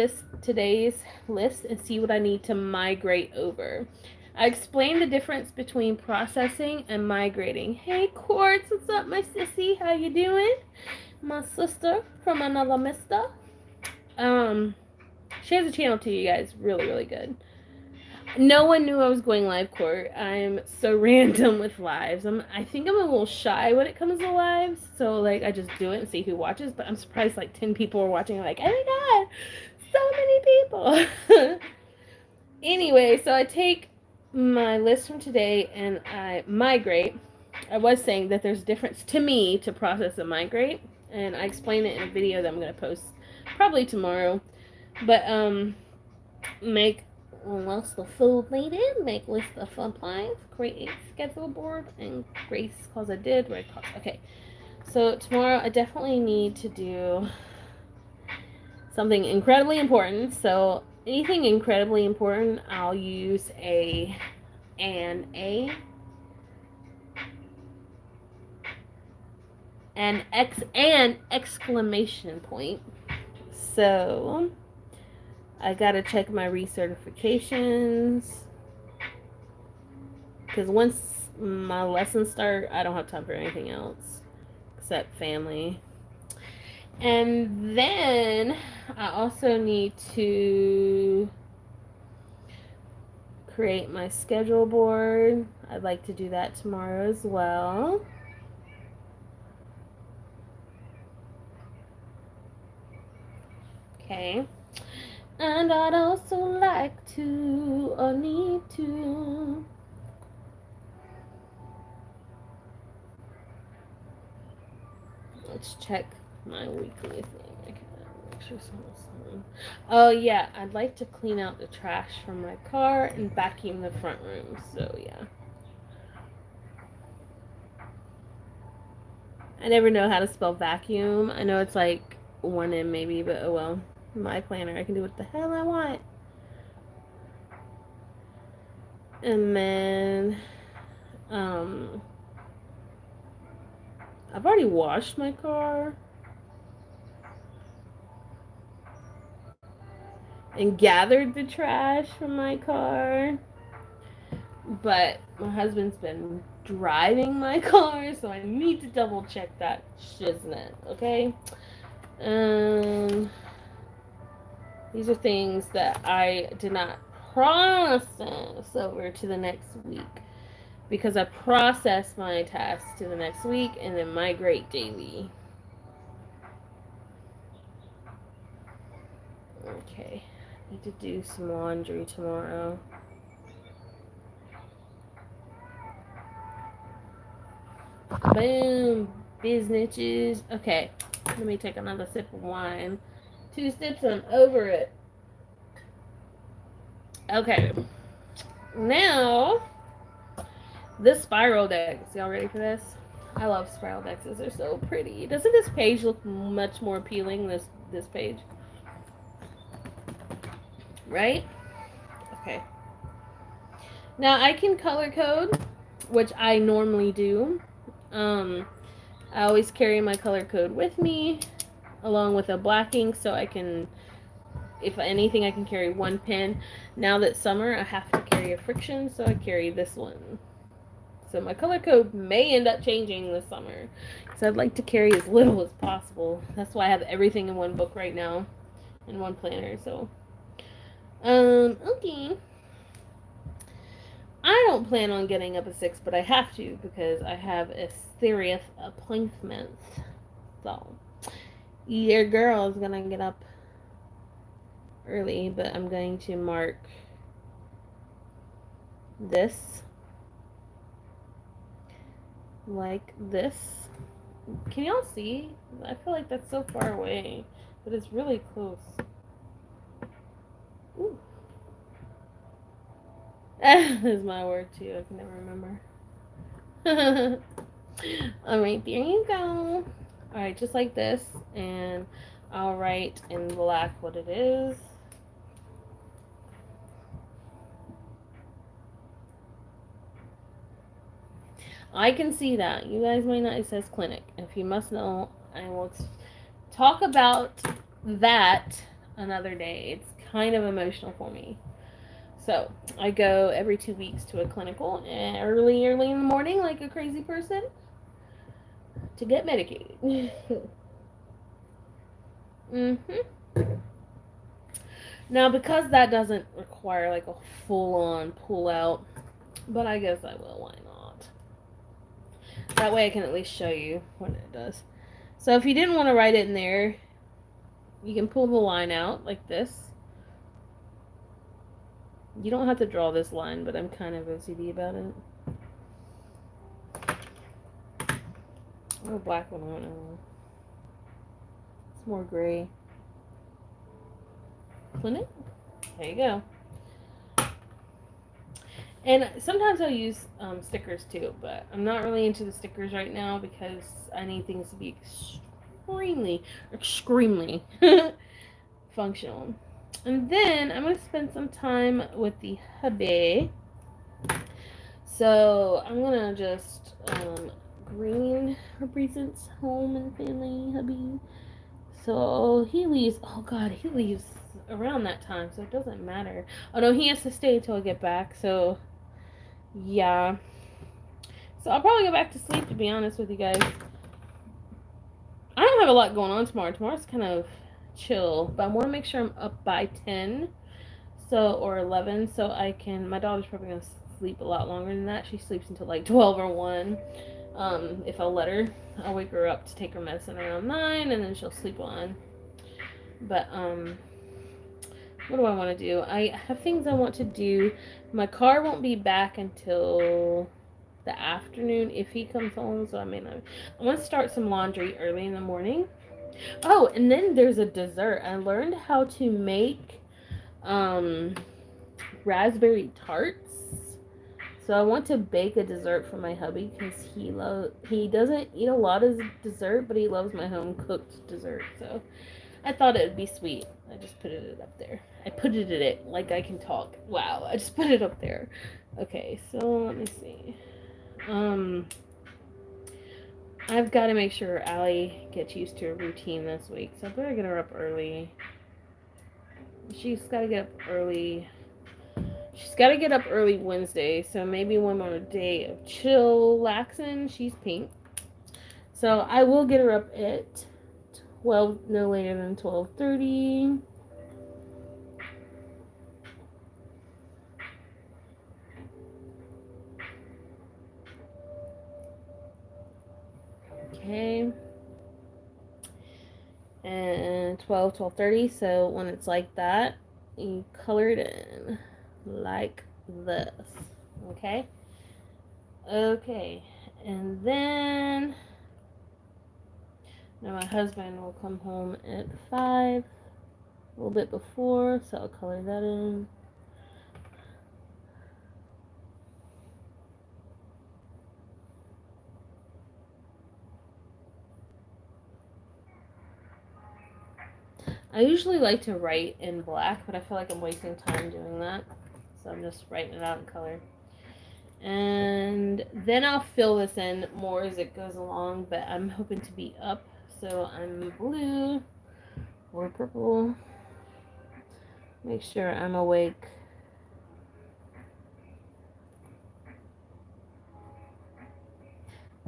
today's list and see what I need to migrate over. I explained the difference between processing and migrating. Hey Quartz, what's up my sissy? How you doing? My sister from another mister. She has a channel too, you guys. Really, really good. No one knew I was going live, Court. I'm so random with lives. I think I'm a little shy when it comes to lives. So, like, I just do it and see who watches. But I'm surprised, like, 10 people are watching. I'm like, oh my god, so many people. Anyway, so I take my list from today and I migrate. I was saying that there's a difference to me to process and migrate. And I explain it in a video that I'm going to post probably tomorrow. But, make once the food needed, make list of supplies, create schedule board, and Grace calls I did, Red calls. Okay, so tomorrow I definitely need to do something incredibly important. So anything incredibly important, I'll use an and exclamation point. So I gotta check my recertifications, because once my lessons start, I don't have time for anything else except family. And then I also need to create my schedule board. I'd like to do that tomorrow as well. Okay. And I'd also like to, or need to, let's check my weekly thing. I can make sure something. Oh yeah, I'd like to clean out the trash from my car and vacuum the front room. So yeah. I never know how to spell vacuum. I know it's like one M maybe, but oh well. My planner, I can do what the hell I want. And then I've already washed my car and gathered the trash from my car, but my husband's been driving my car, so I need to double check that shiznit, okay? These are things that I did not process over to the next week, because I process my tasks to the next week and then migrate daily. Okay, I need to do some laundry tomorrow. Boom, businesses. Okay, let me take another sip of wine. 2 sips and over it. Okay, now the spiral decks. Y'all ready for this? I love spiral decks. They're so pretty. Doesn't this page look much more appealing? This page, right? Okay. Now I can color code, which I normally do. I always carry my color code with me, along with a black ink, so I can, if anything, I can carry one pen. Now that summer, I have to carry a friction, so I carry this one. So my color code may end up changing this summer, because I'd like to carry as little as possible. That's why I have everything in one book right now, in one planner. So, okay. I don't plan on getting up at 6, but I have to because I have a serious appointment. So, your girl is gonna get up early, but I'm going to mark this like this. Can y'all see? I feel like that's so far away, but it's really close. Ooh. That's my word too. I can never remember. Alright, there you go. Alright, just like this. And I'll write in black what it is. I can see that. You guys might not. It says clinic. If you must know, I will talk about that another day. It's kind of emotional for me. So I go every 2 weeks to a clinical, early in the morning, like a crazy person, to get medicated. Now, because that doesn't require like a full-on pull-out, but I guess I will. Why not? That way I can at least show you what it does. So if you didn't want to write it in there, you can pull the line out like this. You don't have to draw this line, but I'm kind of OCD about it. Oh, black one, I don't know. It's more gray. Clinic? There you go. And sometimes I'll use stickers too, but I'm not really into the stickers right now because I need things to be extremely functional. And then I'm going to spend some time with the hubby. So I'm going to just Green represents home and family, hubby. So he leaves. Oh God, he leaves around that time, so it doesn't matter. Oh no, he has to stay until I get back. So yeah. So I'll probably go back to sleep, to be honest with you guys. I don't have a lot going on tomorrow. Tomorrow's kind of chill, but I want to make sure I'm up by 10, so or 11, so I can. My daughter's probably gonna sleep a lot longer than that. She sleeps until like 12 or 1. If I'll let her, I'll wake her up to take her medicine around 9, and then she'll sleep on. But what do I want to do? I have things I want to do. My car won't be back until the afternoon if he comes home, so I may not. I want to start some laundry early in the morning. Oh, and then there's a dessert. I learned how to make um raspberry tarts. So I want to bake a dessert for my hubby because he doesn't eat a lot of dessert, but he loves my home cooked dessert. So I thought it would be sweet. I just put it up there. I put it in it like I can talk. Wow, I just put it up there. Okay, so let me see. I've got to make sure Allie gets used to a routine this week, so I better get her up early. She's got to get up early. She's got to get up early Wednesday, so maybe one more day of chillaxing. She's pink. So I will get her up at 12, no later than 12:30. Okay. And 12:30. So when it's like that, you color it in like this. Okay. Okay. And then now my husband will come home at 5, a little bit before, so I'll color that in. I usually like to write in black, but I feel like I'm wasting time doing that, so I'm just writing it out in color. And then I'll fill this in more as it goes along, but I'm hoping to be up, so I'm blue or purple. Make sure I'm awake.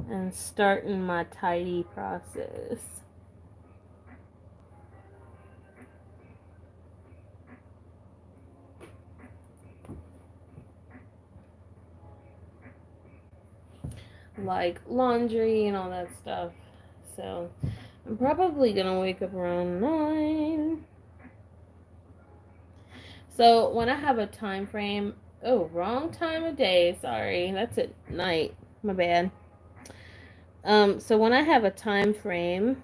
And starting my tidy process. Like laundry and all that stuff. So I'm probably gonna wake up around 9. So when I have a time frame, oh, wrong time of day, sorry, that's at night, my bad. So when I have a time frame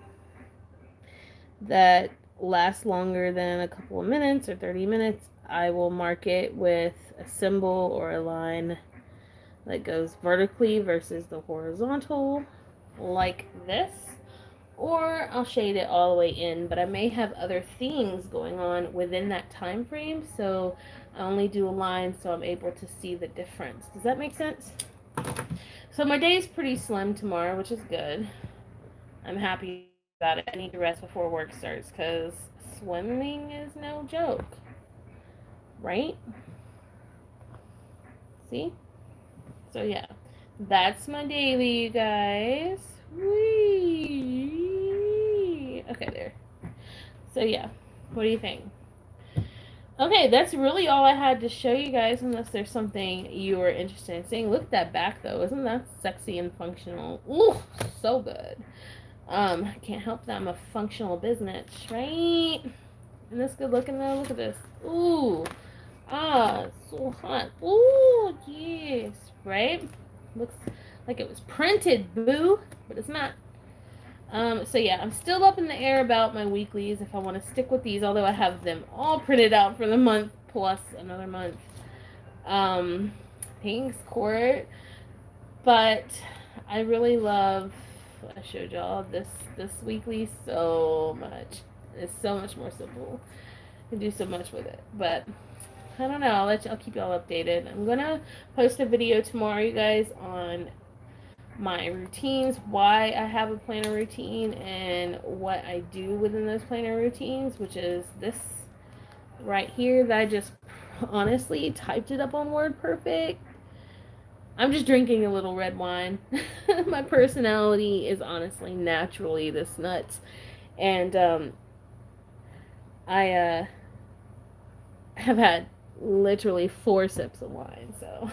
that lasts longer than a couple of minutes or 30 minutes, I will mark it with a symbol or a line that goes vertically versus the horizontal, like this. Or I'll shade it all the way in, but I may have other things going on within that time frame, so I only do a line so I'm able to see the difference. Does that make sense? So my day is pretty slim tomorrow, which is good. I'm happy about it. I need to rest before work starts because swimming is no joke. Right? See? So yeah. That's my daily, you guys. Whee! Okay, there. So yeah. What do you think? Okay, that's really all I had to show you guys, unless there's something you were interested in seeing. Look at that back, though. Isn't that sexy and functional? Ooh, so good. I can't help that I'm a functional business, right? And this good looking, though. Look at this. Ooh. Ah, so hot. Ooh, yes. Right? Looks like it was printed, boo. But it's not. So yeah, I'm still up in the air about my weeklies if I want to stick with these, although I have them all printed out for the month plus another month. Thanks, Court. But I really love, I showed y'all this weekly so much. It's so much more simple. I can do so much with it. But I don't know, I'll keep y'all updated. I'm gonna post a video tomorrow, you guys, on my routines, why I have a planner routine, and what I do within those planner routines, which is this right here that I just honestly typed it up on WordPerfect. I'm just drinking a little red wine. My personality is honestly naturally this nuts. And I have had literally 4 sips of wine, so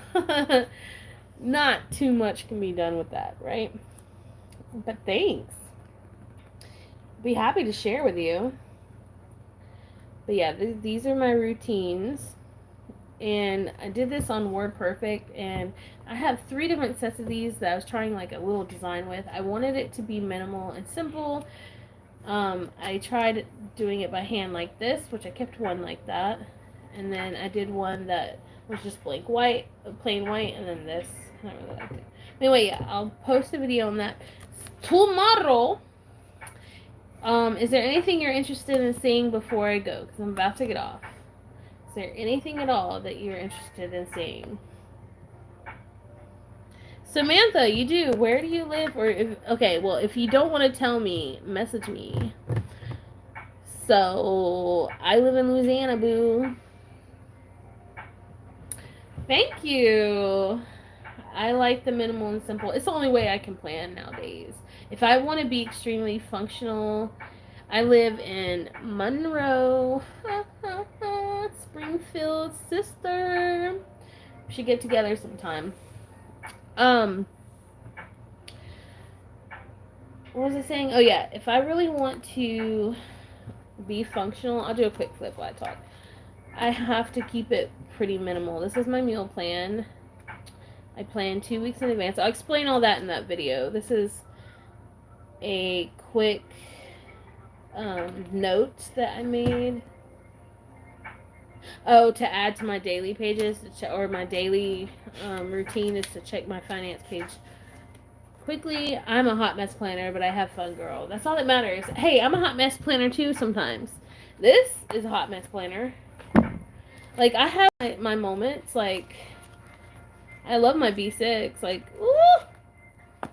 not too much can be done with that, right? But thanks. Be happy to share with you. But yeah, these are my routines. And I did this on WordPerfect, and I have 3 different sets of these that I was trying like a little design with. I wanted it to be minimal and simple. I tried doing it by hand like this, which I kept one like that, and then I did one that was just blank white, plain white, and then this. I don't really like it. Anyway, yeah, I'll post a video on that tomorrow. Is there anything you're interested in seeing before I go? Because I'm about to get off. Is there anything at all that you're interested in seeing? Samantha, you do. Where do you live? Or okay, well, if you don't want to tell me, message me. So, I live in Louisiana, boo. Thank you. I like the minimal and simple. It's the only way I can plan nowadays. If I want to be extremely functional, I live in Monroe. Springfield, sister. We should get together sometime. What was I saying? Oh yeah, if I really want to be functional, I'll do a quick flip while I talk. I have to keep it pretty minimal. This is my meal plan. I plan 2 weeks in advance. I'll explain all that in that video. This is a quick note that I made. Oh, to add to my daily pages, or my daily routine is to check my finance page quickly. I'm a hot mess planner, but I have fun, girl. That's all that matters. Hey, I'm a hot mess planner too sometimes. This is a hot mess planner. Like, I have my moments. Like, I love my B6. Like, ooh!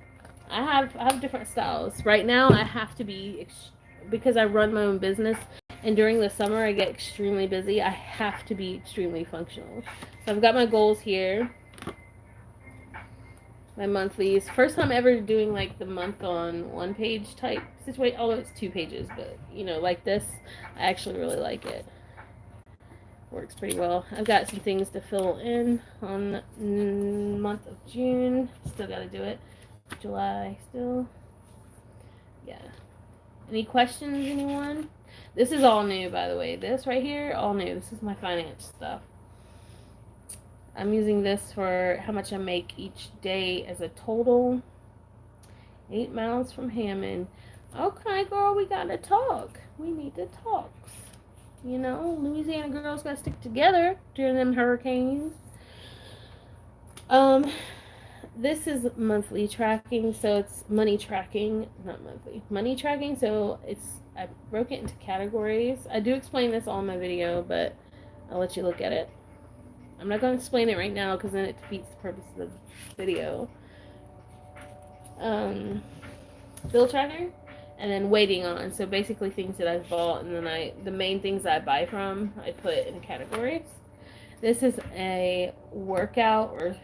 I have different styles. Right now, I have to be, because I run my own business, and during the summer, I get extremely busy. I have to be extremely functional. So I've got my goals here. My monthlies. First time ever doing like the month on 1 page type situation. Although it's 2 pages, but you know, like this, I actually really like it. Works pretty well. I've got some things to fill in on month of June. Still got to do it. July still. Yeah. Any questions, anyone? This is all new, by the way. This right here, all new. This is my finance stuff. I'm using this for how much I make each day as a total. 8 miles from Hammond. Okay, girl, we gotta talk. We need to talk. You know, Louisiana girls gotta stick together during them hurricanes. This is monthly tracking, so it's money tracking, not monthly. Money tracking, so I broke it into categories. I do explain this all in my video, but I'll let you look at it. I'm not going to explain it right now because then it defeats the purpose of the video. Bill tracker, and then waiting on. So basically things that I've bought, and then the main things that I buy from, I put in categories. This is a workout or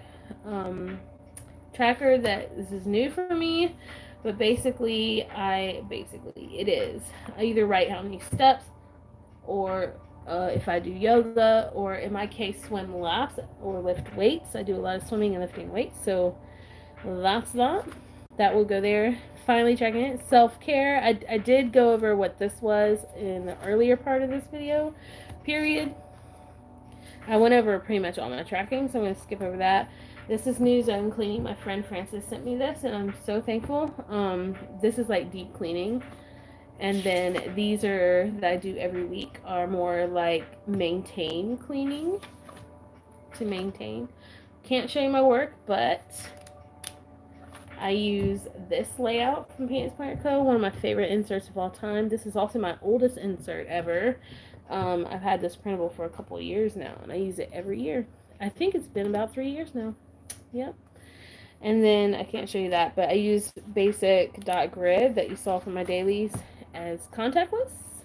tracker that this is new for me, but basically it is. I either write how many steps, or if I do yoga, or in my case swim laps or lift weights. I do a lot of swimming and lifting weights, so that's that. That will go there. Finally checking it. Self-care. I did go over what this was in the earlier part of this video, period. I went over pretty much all my tracking, so I'm going to skip over that. This is news I'm cleaning. My friend Francis sent me this, and I'm so thankful. This is like deep cleaning. And then these are, that I do every week, are more like maintain cleaning. To maintain. Can't show you my work, but I use this layout from Pants Planner Co., one of my favorite inserts of all time. This is also my oldest insert ever. I've had this printable for a couple of years now, and I use it every year. I think it's been about 3 years now. Yep. And then I can't show you that, but I used basic dot grid that you saw from my dailies as contact lists.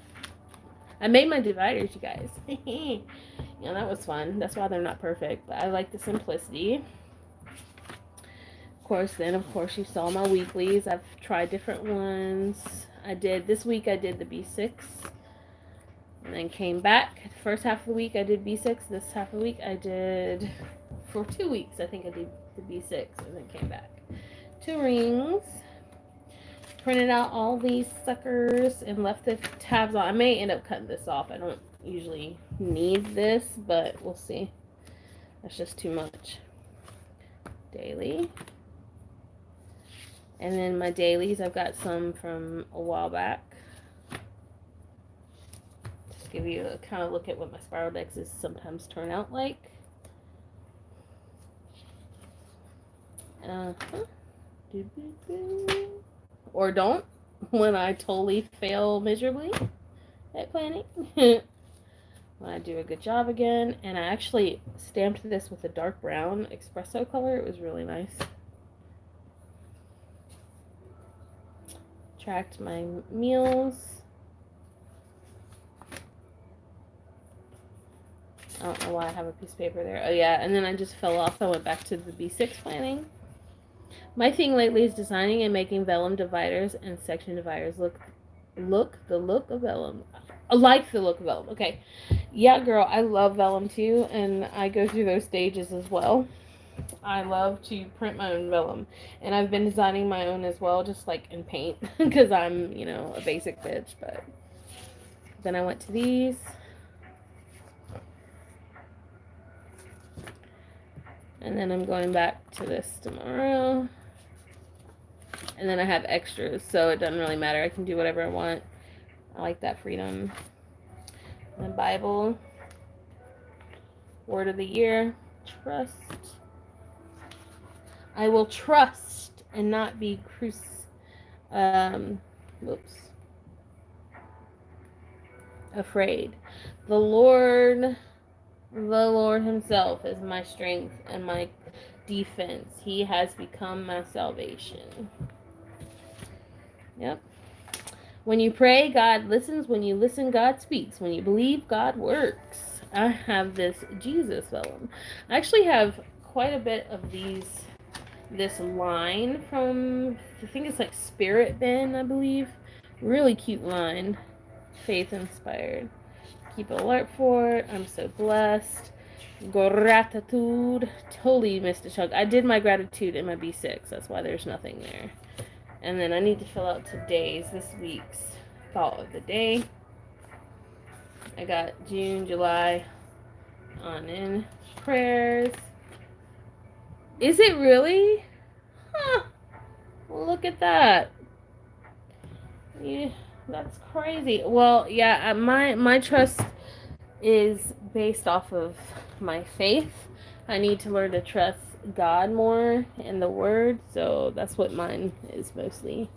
I made my dividers, you guys. Yeah, that was fun. That's why they're not perfect, but I like the simplicity. Of course, you saw my weeklies. I've tried different ones. This week I did the B6, and then came back. First half of the week I did B6. This half of the week I did, for 2 weeks, I think I did the B6, and then came back. 2 rings. Printed out all these suckers and left the tabs on. I may end up cutting this off. I don't usually need this, but we'll see. That's just too much. Daily. And then my dailies, I've got some from a while back. Just give you a kind of look at what my spiral decks sometimes turn out like. Or don't, when I totally fail miserably at planning. When I do a good job again. And I actually stamped this with a dark brown espresso color. It was really nice. Tracked my meals. I don't know why I have a piece of paper there. Oh yeah, and then I just fell off. I went back to the B6 planning. My thing lately is designing and making vellum dividers and section dividers look the look of vellum. I like the look of vellum. Okay. Yeah, girl, I love vellum too, and I go through those stages as well. I love to print my own vellum, and I've been designing my own as well, just like in paint, because I'm, a basic bitch. But then I went to these. And then I'm going back to this tomorrow. And then I have extras, so it doesn't really matter. I can do whatever I want. I like that freedom. The Bible. Word of the year. Trust. I will trust and not be afraid. The Lord himself is my strength and my defense. He has become my salvation. Yep. When you pray, God listens. When you listen, God speaks. When you believe, God works. I have this Jesus vellum. I actually have quite a bit of this line from, I think it's like Spirit Ben, I believe. Really cute line. Faith inspired. Keep alert for it. I'm so blessed. Gratitude. Totally missed a chunk. I did my gratitude in my B6. That's why there's nothing there. And then I need to fill out this week's thought of the day. I got June, July on in prayers. Is it really? Huh. Look at that. Yeah, that's crazy. Well, yeah, my trust is based off of my faith. I need to learn to trust God more in the Word, so that's what mine is mostly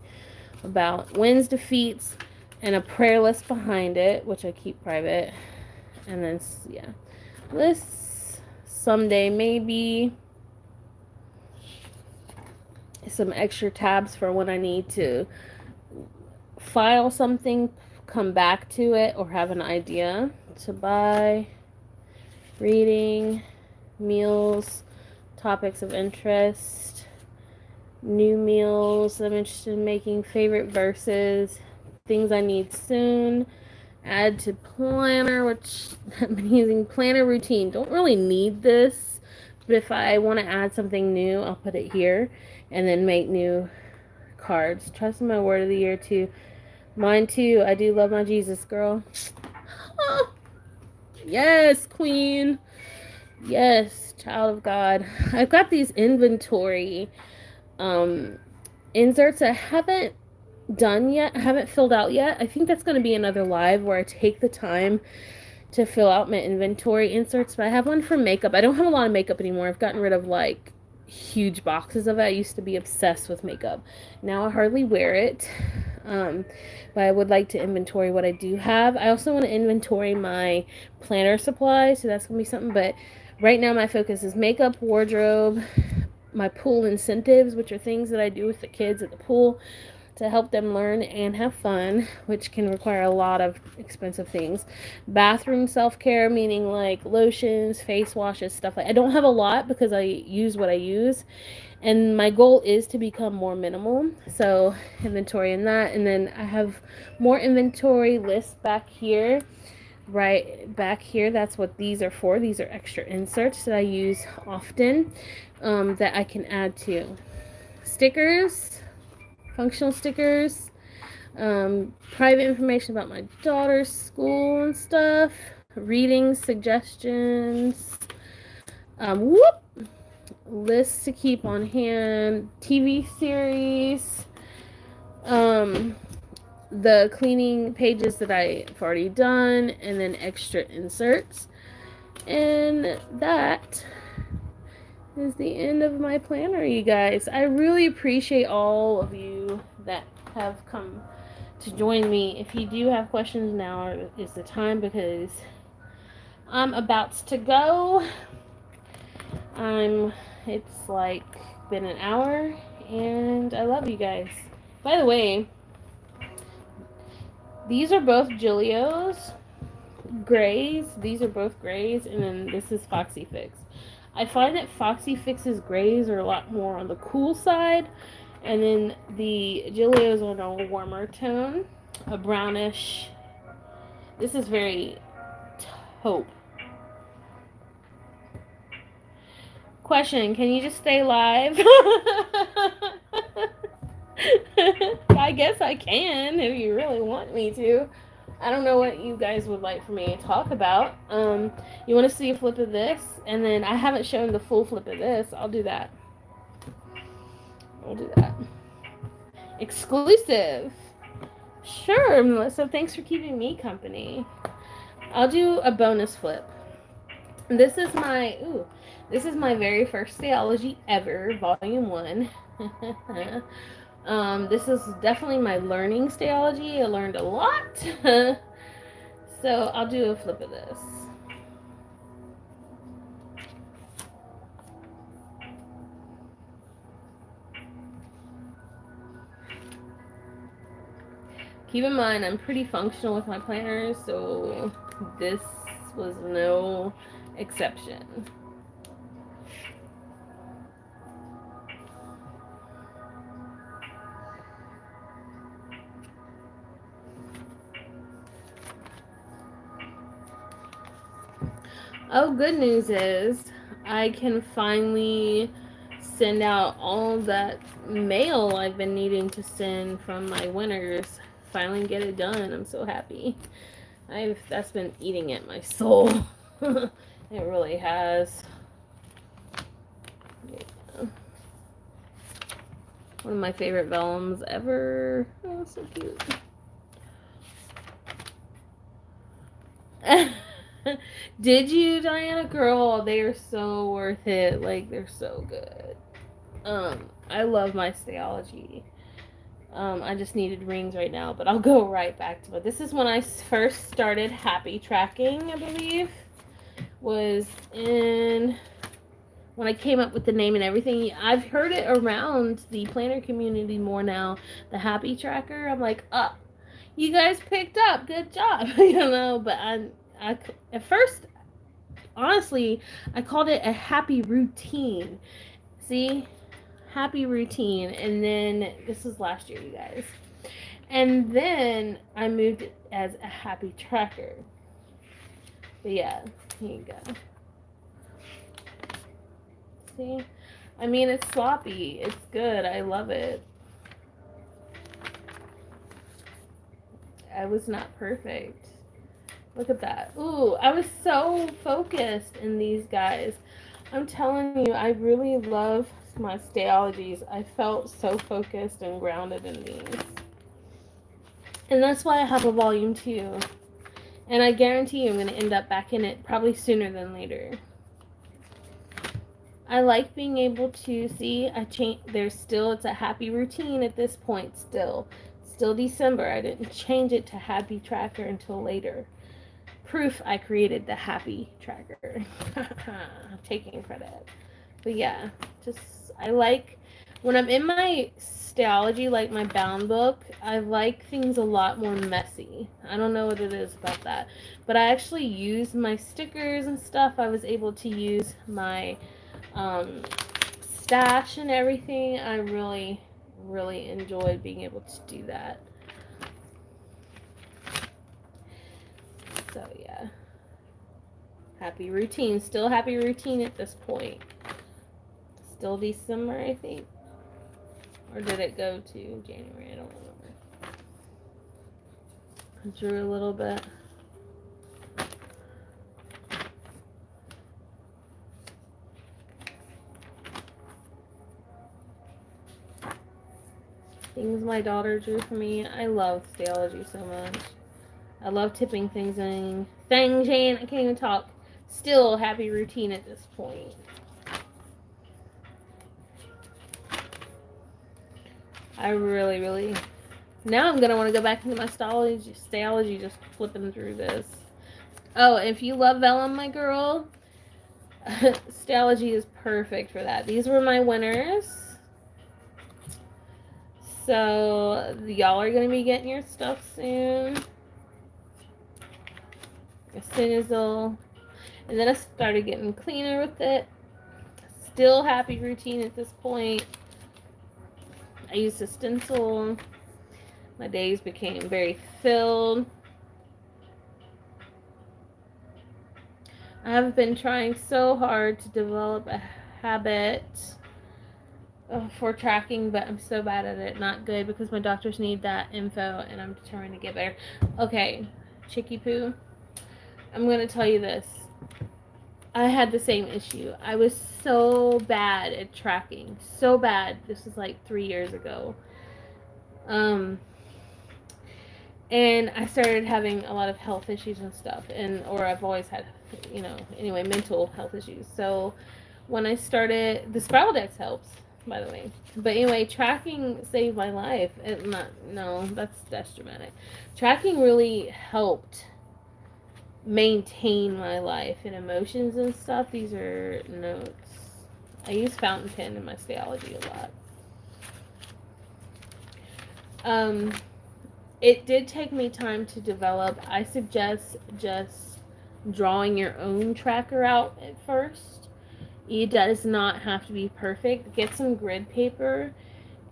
about. Wins, defeats, and a prayer list behind it, which I keep private. And then, yeah, lists, someday maybe. Some extra tabs for when I need to file something, come back to it, or have an idea to buy. Reading, meals, topics of interest, new meals I'm interested in making, favorite verses, things I need soon, add to planner, which I've been using planner routine. Don't really need this, but if I want to add something new, I'll put it here, and then make new cards. Trust in my word of the year too. Mine too. I do love my Jesus, girl. Oh, yes, queen. Yes, child of God. I've got these inventory inserts I haven't done yet. I haven't filled out yet. I think that's going to be another live where I take the time to fill out my inventory inserts. But I have one for makeup. I don't have a lot of makeup anymore. I've gotten rid of like huge boxes of it. I used to be obsessed with makeup. Now I hardly wear it. But I would like to inventory what I do have. I also want to inventory my planner supplies, so that's going to be something. But right now my focus is makeup, wardrobe, my pool incentives, which are things that I do with the kids at the pool to help them learn and have fun, which can require a lot of expensive things. Bathroom self-care, meaning like lotions, face washes, stuff like. I don't have a lot because I use what I use, and my goal is to become more minimal. So inventory in that, and then I have more inventory lists back here. Right back here, that's what these are for. These are extra inserts that I use often, that I can add to. Stickers, functional stickers, private information about my daughter's school and stuff, reading suggestions, whoop, lists to keep on hand, TV series, the cleaning pages that I've already done, and then extra inserts. And that is the end of my planner, you guys. I really appreciate all of you that have come to join me. If you do have questions, now is the time, because I'm about to go. It's like been an hour, and I love you guys. By the way, these are both Gillio's grays. These are both grays, and then this is Foxy Fix. I find that Foxy Fix's grays are a lot more on the cool side, and then the Gillio's are on a warmer tone, a brownish. This is very taupe. Question, can you just stay live? I guess I can if you really want me to. I don't know what you guys would like for me to talk about. You want to see a flip of this? And then I haven't shown the full flip of this. I'll do that. Exclusive. Sure, Melissa. Thanks for keeping me company. I'll do a bonus flip. This is my very first Stayology ever, volume 1. This is definitely my learning Stayology. I learned a lot. So I'll do a flip of this. Keep in mind, I'm pretty functional with my planners, so this was no exception. Oh, good news is I can finally send out all that mail I've been needing to send from my winners. Finally get it done. I'm so happy. That's been eating at my soul. It really has. Yeah. One of my favorite vellums ever. Oh, so cute. Did you, Diana? Girl, they are so worth it. Like, they're so good. I love my Stayology. I just needed rings right now, but I'll go right back to it. This is when I first started happy tracking, I believe. Was in when I came up with the name and everything. I've heard it around the planner community more now. The happy tracker. I'm like, you guys picked up. Good job. But I at first, honestly, I called it a happy routine. See? Happy routine. And then, this was last year, you guys. And then I moved it as a happy tracker. But yeah, here you go. See? I mean, it's sloppy. It's good. I love it. I was not perfect. Look at that. Ooh, I was so focused in these guys. I'm telling you, I really love my Stayologies. I felt so focused and grounded in these. And that's why I have a volume 2. And I guarantee you I'm going to end up back in it probably sooner than later. I like being able to see, it's a happy routine at this point still. Still December. I didn't change it to happy tracker until later. Proof I created the happy tracker. Taking credit. But yeah, just I like, when I'm in my Stalogy, like my bound book, I like things a lot more messy. I don't know what it is about that. But I actually use my stickers and stuff. I was able to use my stash and everything. I really, really enjoyed being able to do that. So yeah. Happy routine. Still happy routine at this point. Still December, I think. Or did it go to January? I don't remember. I drew a little bit. Things my daughter drew for me. I love Stalogy so much. I love tipping things in. Thang Jane, I can't even talk. Still happy routine at this point. I really, really. Now I'm gonna want to go back into my Stalogy, just flipping through this. Oh, if you love vellum, my girl, Stalogy is perfect for that. These were my winners. So y'all are gonna be getting your stuff soon. As soon as they'll, and then I started getting cleaner with it. Still happy routine at this point. I used a stencil. My days became very filled. I have been trying so hard to develop a habit for tracking, but I'm so bad at it. Not good, because my doctors need that info and I'm trying to get better. Okay, Chicky Poo, I'm going to tell you this. I had the same issue. I was so bad at tracking. So bad. This was like 3 years ago. And I started having a lot of health issues and stuff, or I've always had, anyway, mental health issues. So when I started, the Spiral Dex helps, by the way. But anyway, tracking saved my life. That's dramatic. Tracking really helped maintain my life and emotions and stuff. These are notes. I use fountain pen in my Stalogy a lot. It did take me time to develop. I suggest just drawing your own tracker out at first. It does not have to be perfect. Get some grid paper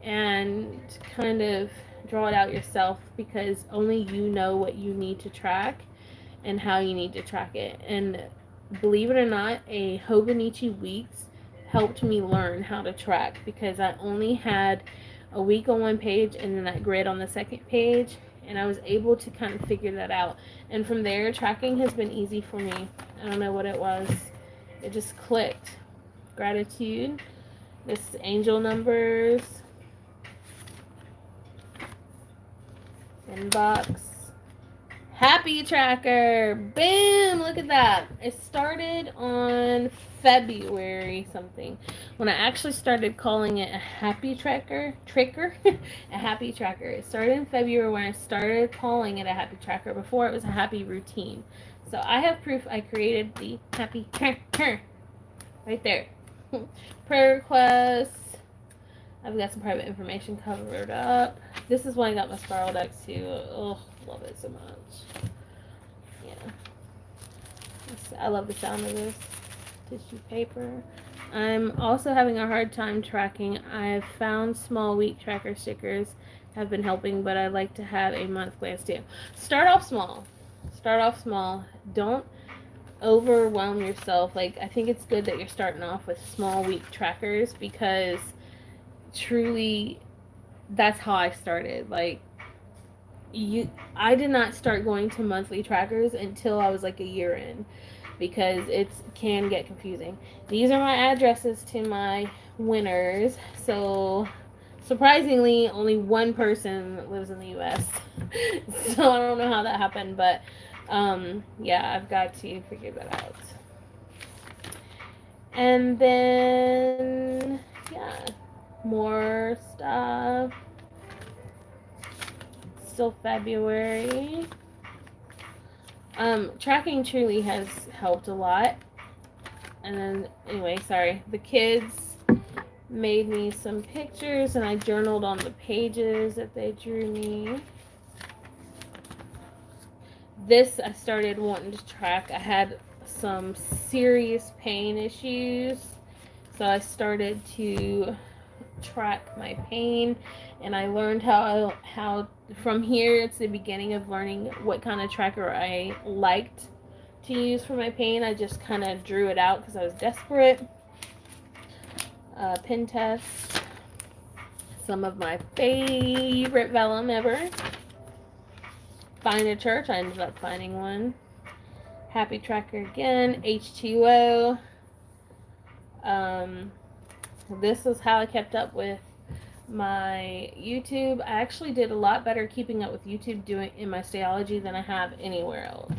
and kind of draw it out yourself, because only you know what you need to track and how you need to track it. And believe it or not, a Hobonichi Weeks helped me learn how to track, because I only had a week on one page and then that grid on the second page, and I was able to kind of figure that out. And from there, tracking has been easy for me. I don't know what it was. It just clicked. Gratitude. This is angel numbers. Inbox. Happy tracker. Boom! Look at that. It started on February something, when I actually started calling it a happy tracker. A happy tracker. It started in February when I started calling it a happy tracker. Before, it was a happy routine. So I have proof I created the happy tracker right there. Prayer requests. I've got some private information covered up. This is when I got my Spiral Dex too. Oh, love it so much. Yeah. I love the sound of this. Tissue paper. I'm also having a hard time tracking. I've found small week tracker stickers have been helping, but I'd like to have a month glance too. Start off small. Don't overwhelm yourself. Like, I think it's good that you're starting off with small week trackers, because truly that's how I started. Like, I did not start going to monthly trackers until I was like a year in, because it can get confusing. These are my addresses to my winners. So surprisingly, only one person lives in the US. So I don't know how that happened, but yeah, I've got to figure that out. And then, yeah, more stuff. Still February. Tracking truly has helped a lot. And then, anyway, sorry. The kids, made me some pictures and I journaled on the pages that they drew me. This I started wanting to track. I had some serious pain issues, so I started to track my pain, and I learned how from here it's the beginning of learning what kind of tracker I liked to use for my pain. I just kind of drew it out because I was desperate. Pin test, some of my favorite vellum ever. Find a church, I ended up finding one. Happy tracker again, H2O. This is how I kept up with my YouTube. I actually did a lot better keeping up with YouTube doing in my Stayology than I have anywhere else.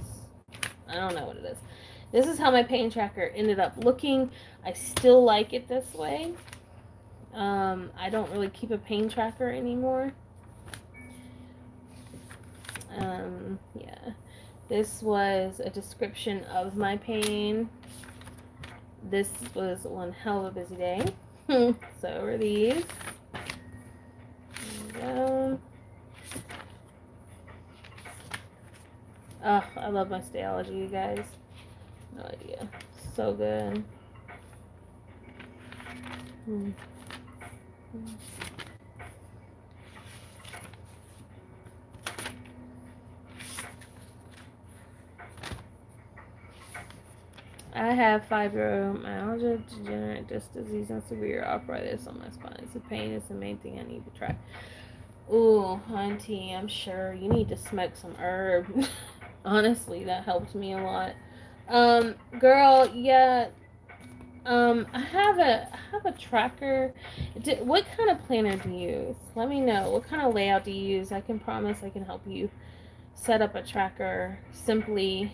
I don't know what it is. This is how my pain tracker ended up looking. I still like it this way. I don't really keep a pain tracker anymore. Yeah. This was a description of my pain. This was one hell of a busy day. So are these. There we go. Oh, I love my Stayology, you guys. No idea. So good. I have fibromyalgia, degenerative disc disease, and severe arthritis on my spine. It's the pain is the main thing I need to track. Ooh, auntie, I'm sure you need to smoke some herb. Honestly, that helped me a lot. Girl, yeah. I have a tracker. What kind of planner do you use? Let me know. What kind of layout do you use? I can promise I can help you set up a tracker simply.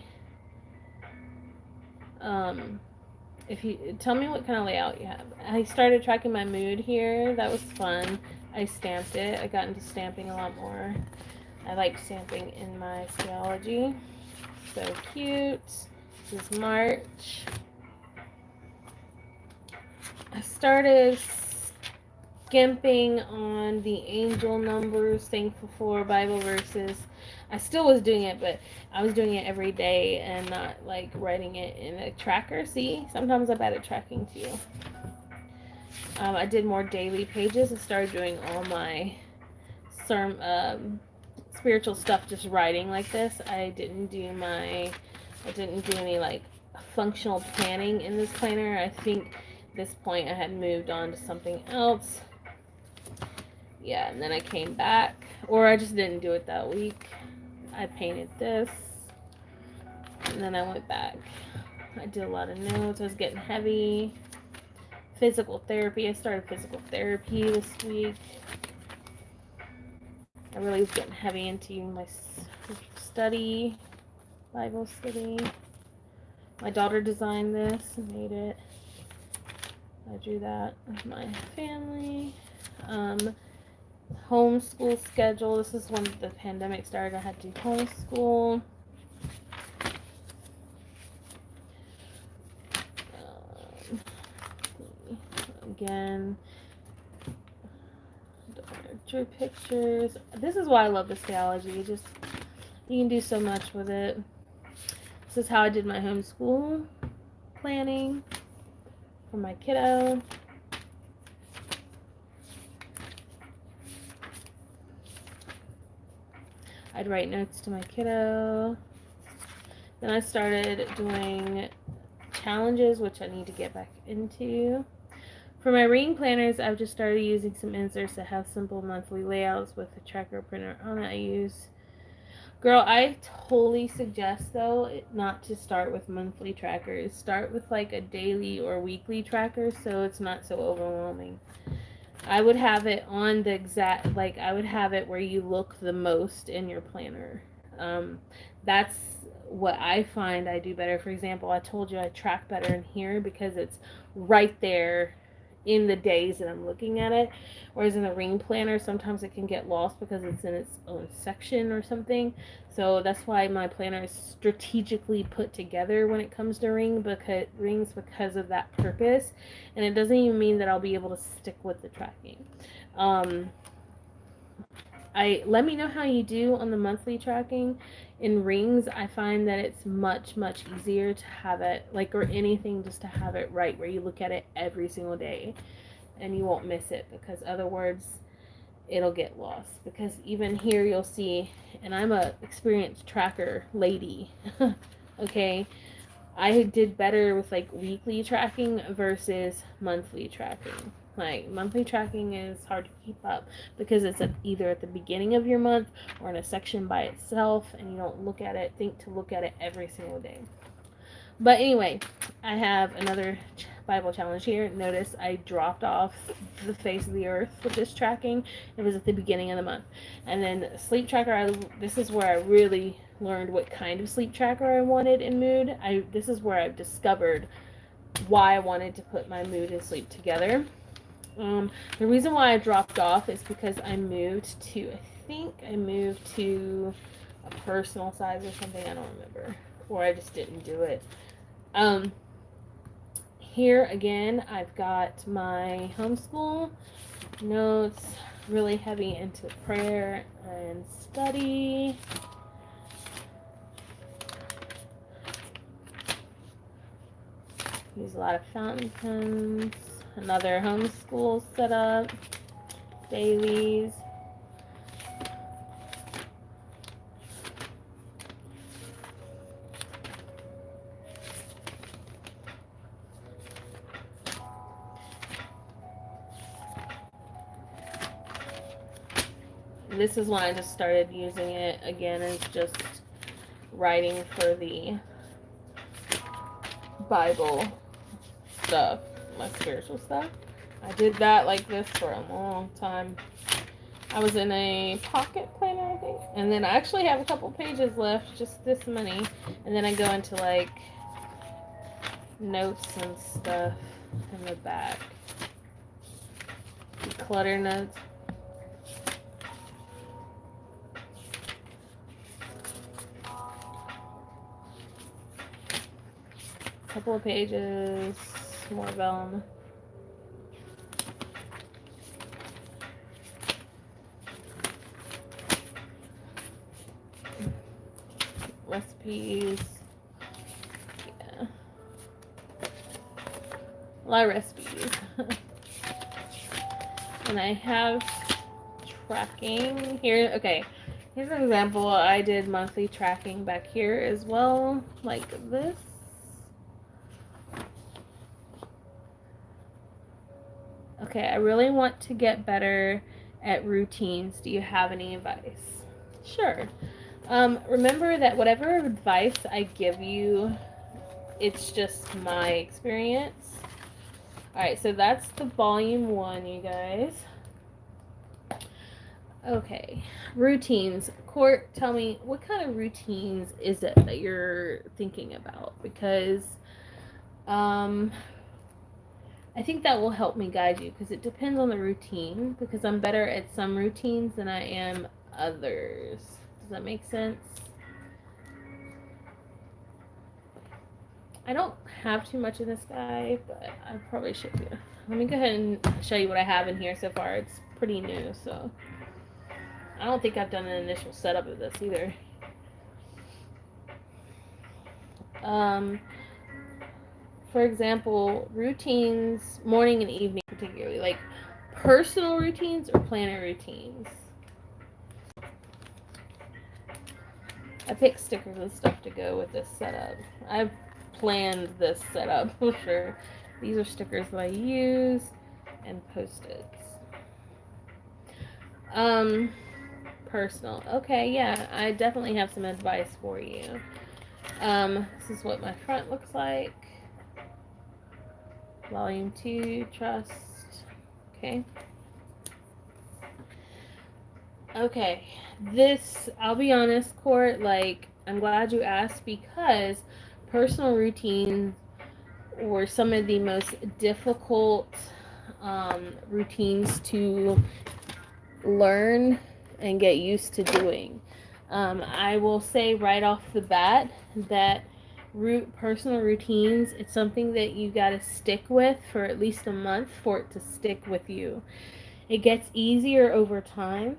If you tell me what kind of layout you have. I started tracking my mood here. That was fun. I stamped it. I got into stamping a lot more. I like stamping in my Stayology. So cute. This is March. I started skimping on the angel numbers, thankful for Bible verses. I still was doing it, but I was doing it every day and not like writing it in a tracker. See, sometimes I'm bad at tracking too. I did more daily pages. I started doing all my spiritual stuff just writing like this. I didn't do any like functional planning in this planner. I think at this point I had moved on to something else. Yeah, and then I came back, or I just didn't do it that week. I painted this, and then I went back. I did a lot of notes. I was getting heavy. Physical therapy. I started physical therapy this week. I really was getting heavy into my study, Bible study. My daughter designed this and made it. I drew that with my family. Homeschool schedule. This is when the pandemic started. I had to do homeschool. Again, drew pictures. This is why I love the Stayology. You can do so much with it. This is how I did my homeschool planning for my kiddo. I'd write notes to my kiddo. Then I started doing challenges, which I need to get back into. For my reading planners, I've just started using some inserts that have simple monthly layouts with a tracker printer on it. I use. Girl, I totally suggest, though, not to start with monthly trackers. Start with, like, a daily or weekly tracker so it's not so overwhelming. I would have it on the exact, like, I would have it where you look the most in your planner. That's what I find I do better. For example, I told you I track better in here because it's right there in the days that I'm looking at it. Whereas in the ring planner, sometimes it can get lost because it's in its own section or something. So that's why my planner is strategically put together when it comes to rings because of that purpose. And it doesn't even mean that I'll be able to stick with the tracking. I let me know how you do on the monthly tracking. In rings, I find that it's much easier to have it, like, or anything, just to have it right where you look at it every single day and you won't miss it, because other words it'll get lost. Because even here you'll see, and I'm a experienced tracker lady. Okay, I did better with like weekly tracking versus monthly tracking. Like, monthly tracking is hard to keep up because it's either at the beginning of your month or in a section by itself, and you don't think to look at it every single day. But anyway, I have another Bible challenge here. Notice I dropped off the face of the earth with this tracking. It was at the beginning of the month. And then sleep tracker, this is where I really learned what kind of sleep tracker I wanted in mood. This is where I've discovered why I wanted to put my mood and sleep together. The reason why I dropped off is because I moved to a personal size or something. I don't remember. Or I just didn't do it. Here again, I've got my homeschool notes, really heavy into prayer and study. Use a lot of fountain pens. Another homeschool setup. Dailies. This is when I just started using it again, as just writing for the Bible stuff, my spiritual stuff. I did that like this for a long time. I was in a pocket planner, I think, and then I actually have a couple pages left, just this many, and then I go into like notes and stuff in the back, clutter notes. Couple of pages, more vellum. Recipes. Yeah. A lot of recipes. And I have tracking here. Okay, here's an example. I did monthly tracking back here as well, like this. Okay, I really want to get better at routines. Do you have any advice? Sure. Remember that whatever advice I give you, it's just my experience. Alright, so that's the volume 1, you guys. Okay, routines. Court, tell me, what kind of routines is it that you're thinking about? Because I think that will help me guide you, because it depends on the routine, because I'm better at some routines than I am others. Does that make sense? I don't have too much in this guy, but I probably should do. Let me go ahead and show you what I have in here so far. It's pretty new, so I don't think I've done an initial setup of this either. For example, routines, morning and evening particularly, like personal routines or planner routines. I picked stickers and stuff to go with this setup. I've planned this setup for sure. These are stickers that I use, and Post-its. Personal. Okay, yeah, I definitely have some advice for you. This is what my front looks like. Volume 2, trust. Okay. Okay, this, I'll be honest, Court, like, I'm glad you asked, because personal routines were some of the most difficult routines to learn and get used to doing. I will say right off the bat that personal routines, it's something that you got to stick with for at least a month for it to stick with you. It gets easier over time,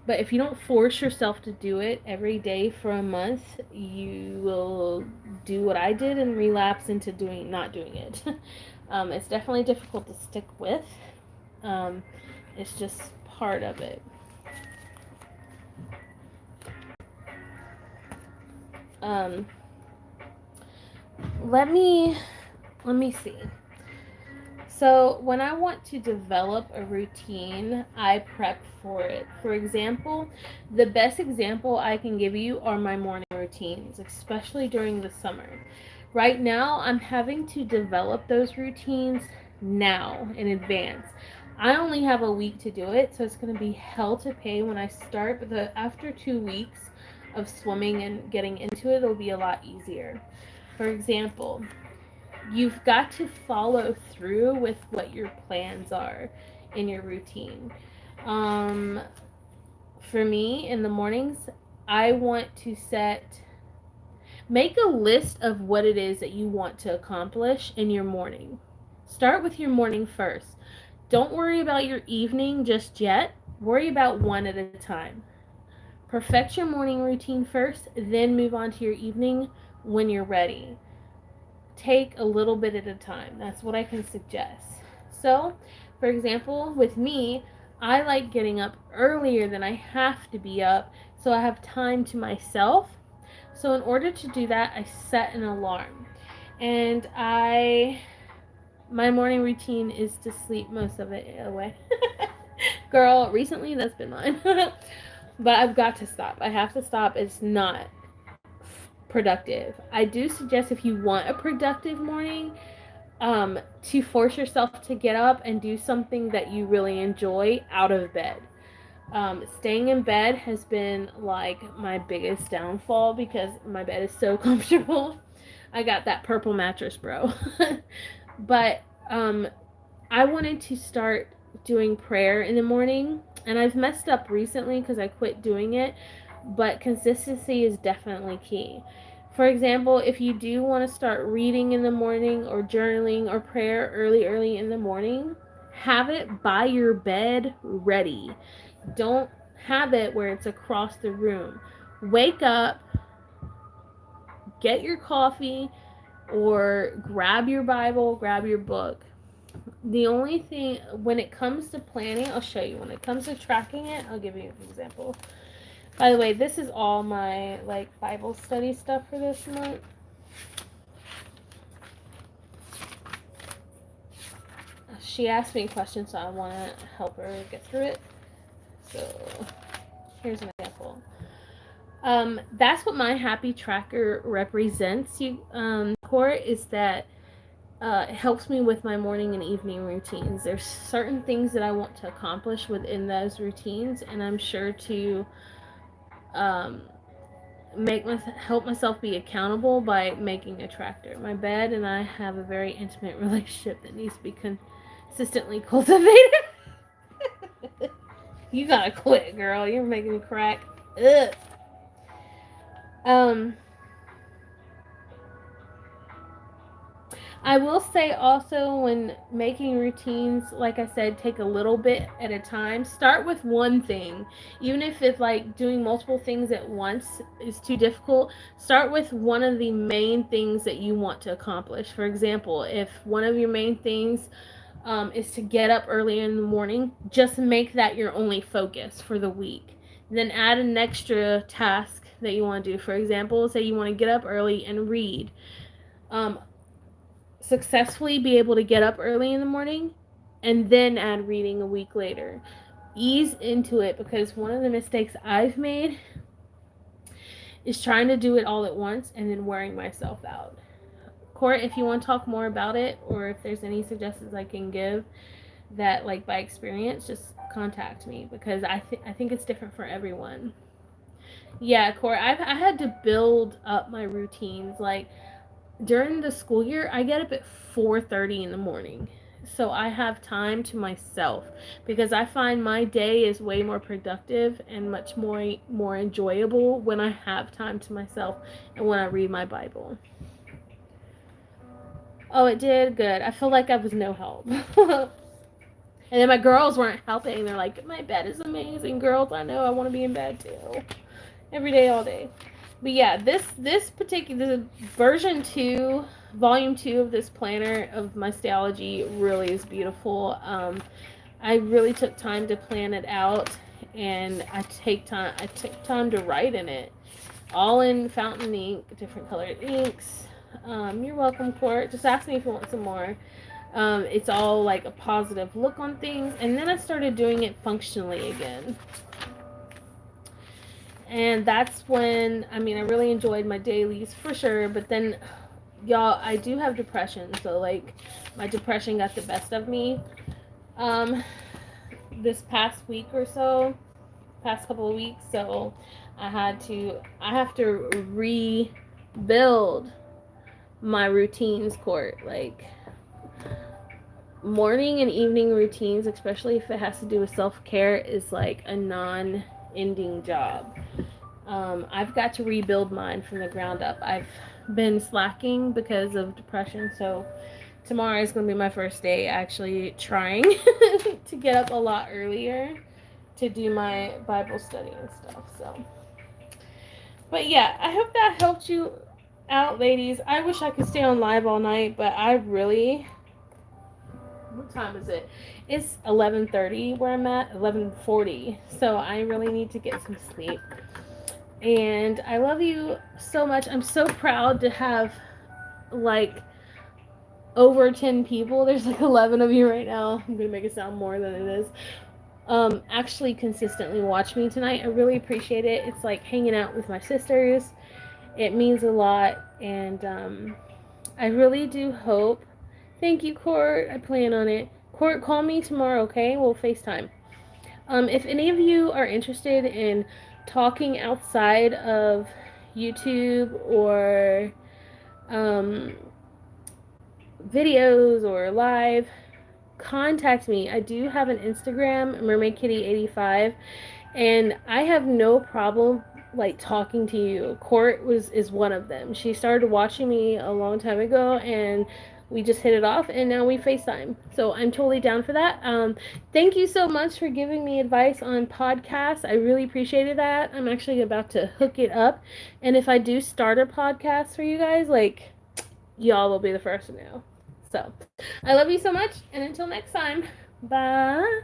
but if you don't force yourself to do it every day for a month, you will do what I did and relapse into not doing it. It's definitely difficult to stick with. Um, it's just part of it. Um, let me see. So when I want to develop a routine, I prep for it. For example, the best example I can give you are my morning routines, especially during the summer. Right now, I'm having to develop those routines now in advance. I only have a week to do it, so it's going to be hell to pay when I start, but after 2 weeks of swimming and getting into it, it'll be a lot easier. For example, you've got to follow through with what your plans are in your routine. Um, for me, in the mornings, I want to make a list of what it is that you want to accomplish in your morning. Start with your morning first. Don't worry about your evening just yet. Worry about one at a time. Perfect your morning routine first, then move on to your evening when you're ready. Take a little bit at a time. That's what I can suggest. So, for example, with me, I like getting up earlier than I have to be up so I have time to myself. So, in order to do that, I set an alarm. And my morning routine is to sleep most of it away. Girl, recently that's been mine. But I've got to stop. I have to stop. It's not productive. I do suggest if you want a productive morning, to force yourself to get up and do something that you really enjoy out of bed. Staying in bed has been like my biggest downfall because my bed is so comfortable. I got that purple mattress, bro. But I wanted to start doing prayer in the morning, and I've messed up recently because I quit doing it, but consistency is definitely key. For example, if you do want to start reading in the morning or journaling or prayer early in the morning, have it by your bed ready. Don't have it where it's across the room. Wake up, get your coffee, or grab your Bible, grab your book. The only thing, when it comes to planning, I'll show you. When it comes to tracking it, I'll give you an example. By the way, this is all my like Bible study stuff for this month. She asked me a question, so I want to help her get through it. So here's an example. That's what my happy tracker represents. Core is that it helps me with my morning and evening routines. There's certain things that I want to accomplish within those routines, and I'm sure to um, help myself be accountable by making a tracker. My bed and I have a very intimate relationship that needs to be consistently cultivated. You gotta quit, girl. You're making me crack. Ugh. Um, I will say also when making routines, like I said, take a little bit at a time. Start with one thing. Even if it's like doing multiple things at once is too difficult, start with one of the main things that you want to accomplish. For example, if one of your main things is to get up early in the morning, just make that your only focus for the week. Then add an extra task that you want to do. For example, say you want to get up early and read. Um, Successfully be able to get up early in the morning and then add reading a week later. Ease into it, because one of the mistakes I've made is trying to do it all at once and then wearing myself out. Court, if you want to talk more about it, or if there's any suggestions I can give that like by experience, just contact me, because I think it's different for everyone. Yeah, Court, I had to build up my routines. Like during the school year, I get up at 4:30 in the morning. so I have time to myself, because I find my day is way more productive and much more enjoyable when I have time to myself and when I read my Bible. Oh, it did good. I feel like I was no help. And then my girls weren't helping. They're like, my bed is amazing, girls. I know, I want to be in bed too, every day, all day. But yeah, this particular version 2, volume 2 of this planner of my Stayology really is beautiful. I really took time to plan it out, and I took time to write in it, all in fountain ink, different colored inks. You're welcome, Court. Just ask me if you want some more. It's all like a positive look on things, and then I started doing it functionally again. And that's when, I mean, I really enjoyed my dailies for sure, but then, y'all, I do have depression, so like my depression got the best of me. This past week or so, past couple of weeks, so I have to rebuild my routines, Court. Like, morning and evening routines, especially if it has to do with self-care, is like a non-ending job. I've got to rebuild mine from the ground up. I've been slacking because of depression, so tomorrow is going to be my first day actually trying to get up a lot earlier to do my Bible study and stuff. So, but yeah, I hope that helped you out, ladies. I wish I could stay on live all night, but I really, what time is it? It's 11:30 where I'm at, 11:40. So I really need to get some sleep. And I love you so much. I'm so proud to have like over 10 people. There's like 11 of you right now. I'm gonna make it sound more than it is. Actually consistently watch me tonight. I really appreciate it. It's like hanging out with my sisters. It means a lot, and I really do hope. Thank you, Court. I plan on it. Court, call me tomorrow, okay? We'll FaceTime. If any of you are interested in talking outside of YouTube or videos or live, contact me. I do have an Instagram, MermaidKitty85, and I have no problem like talking to you. Court is one of them. She started watching me a long time ago, and we just hit it off, and now we FaceTime. So I'm totally down for that. Thank you so much for giving me advice on podcasts. I really appreciated that. I'm actually about to hook it up, and if I do start a podcast for you guys, like, y'all will be the first to know. So I love you so much, and until next time, bye.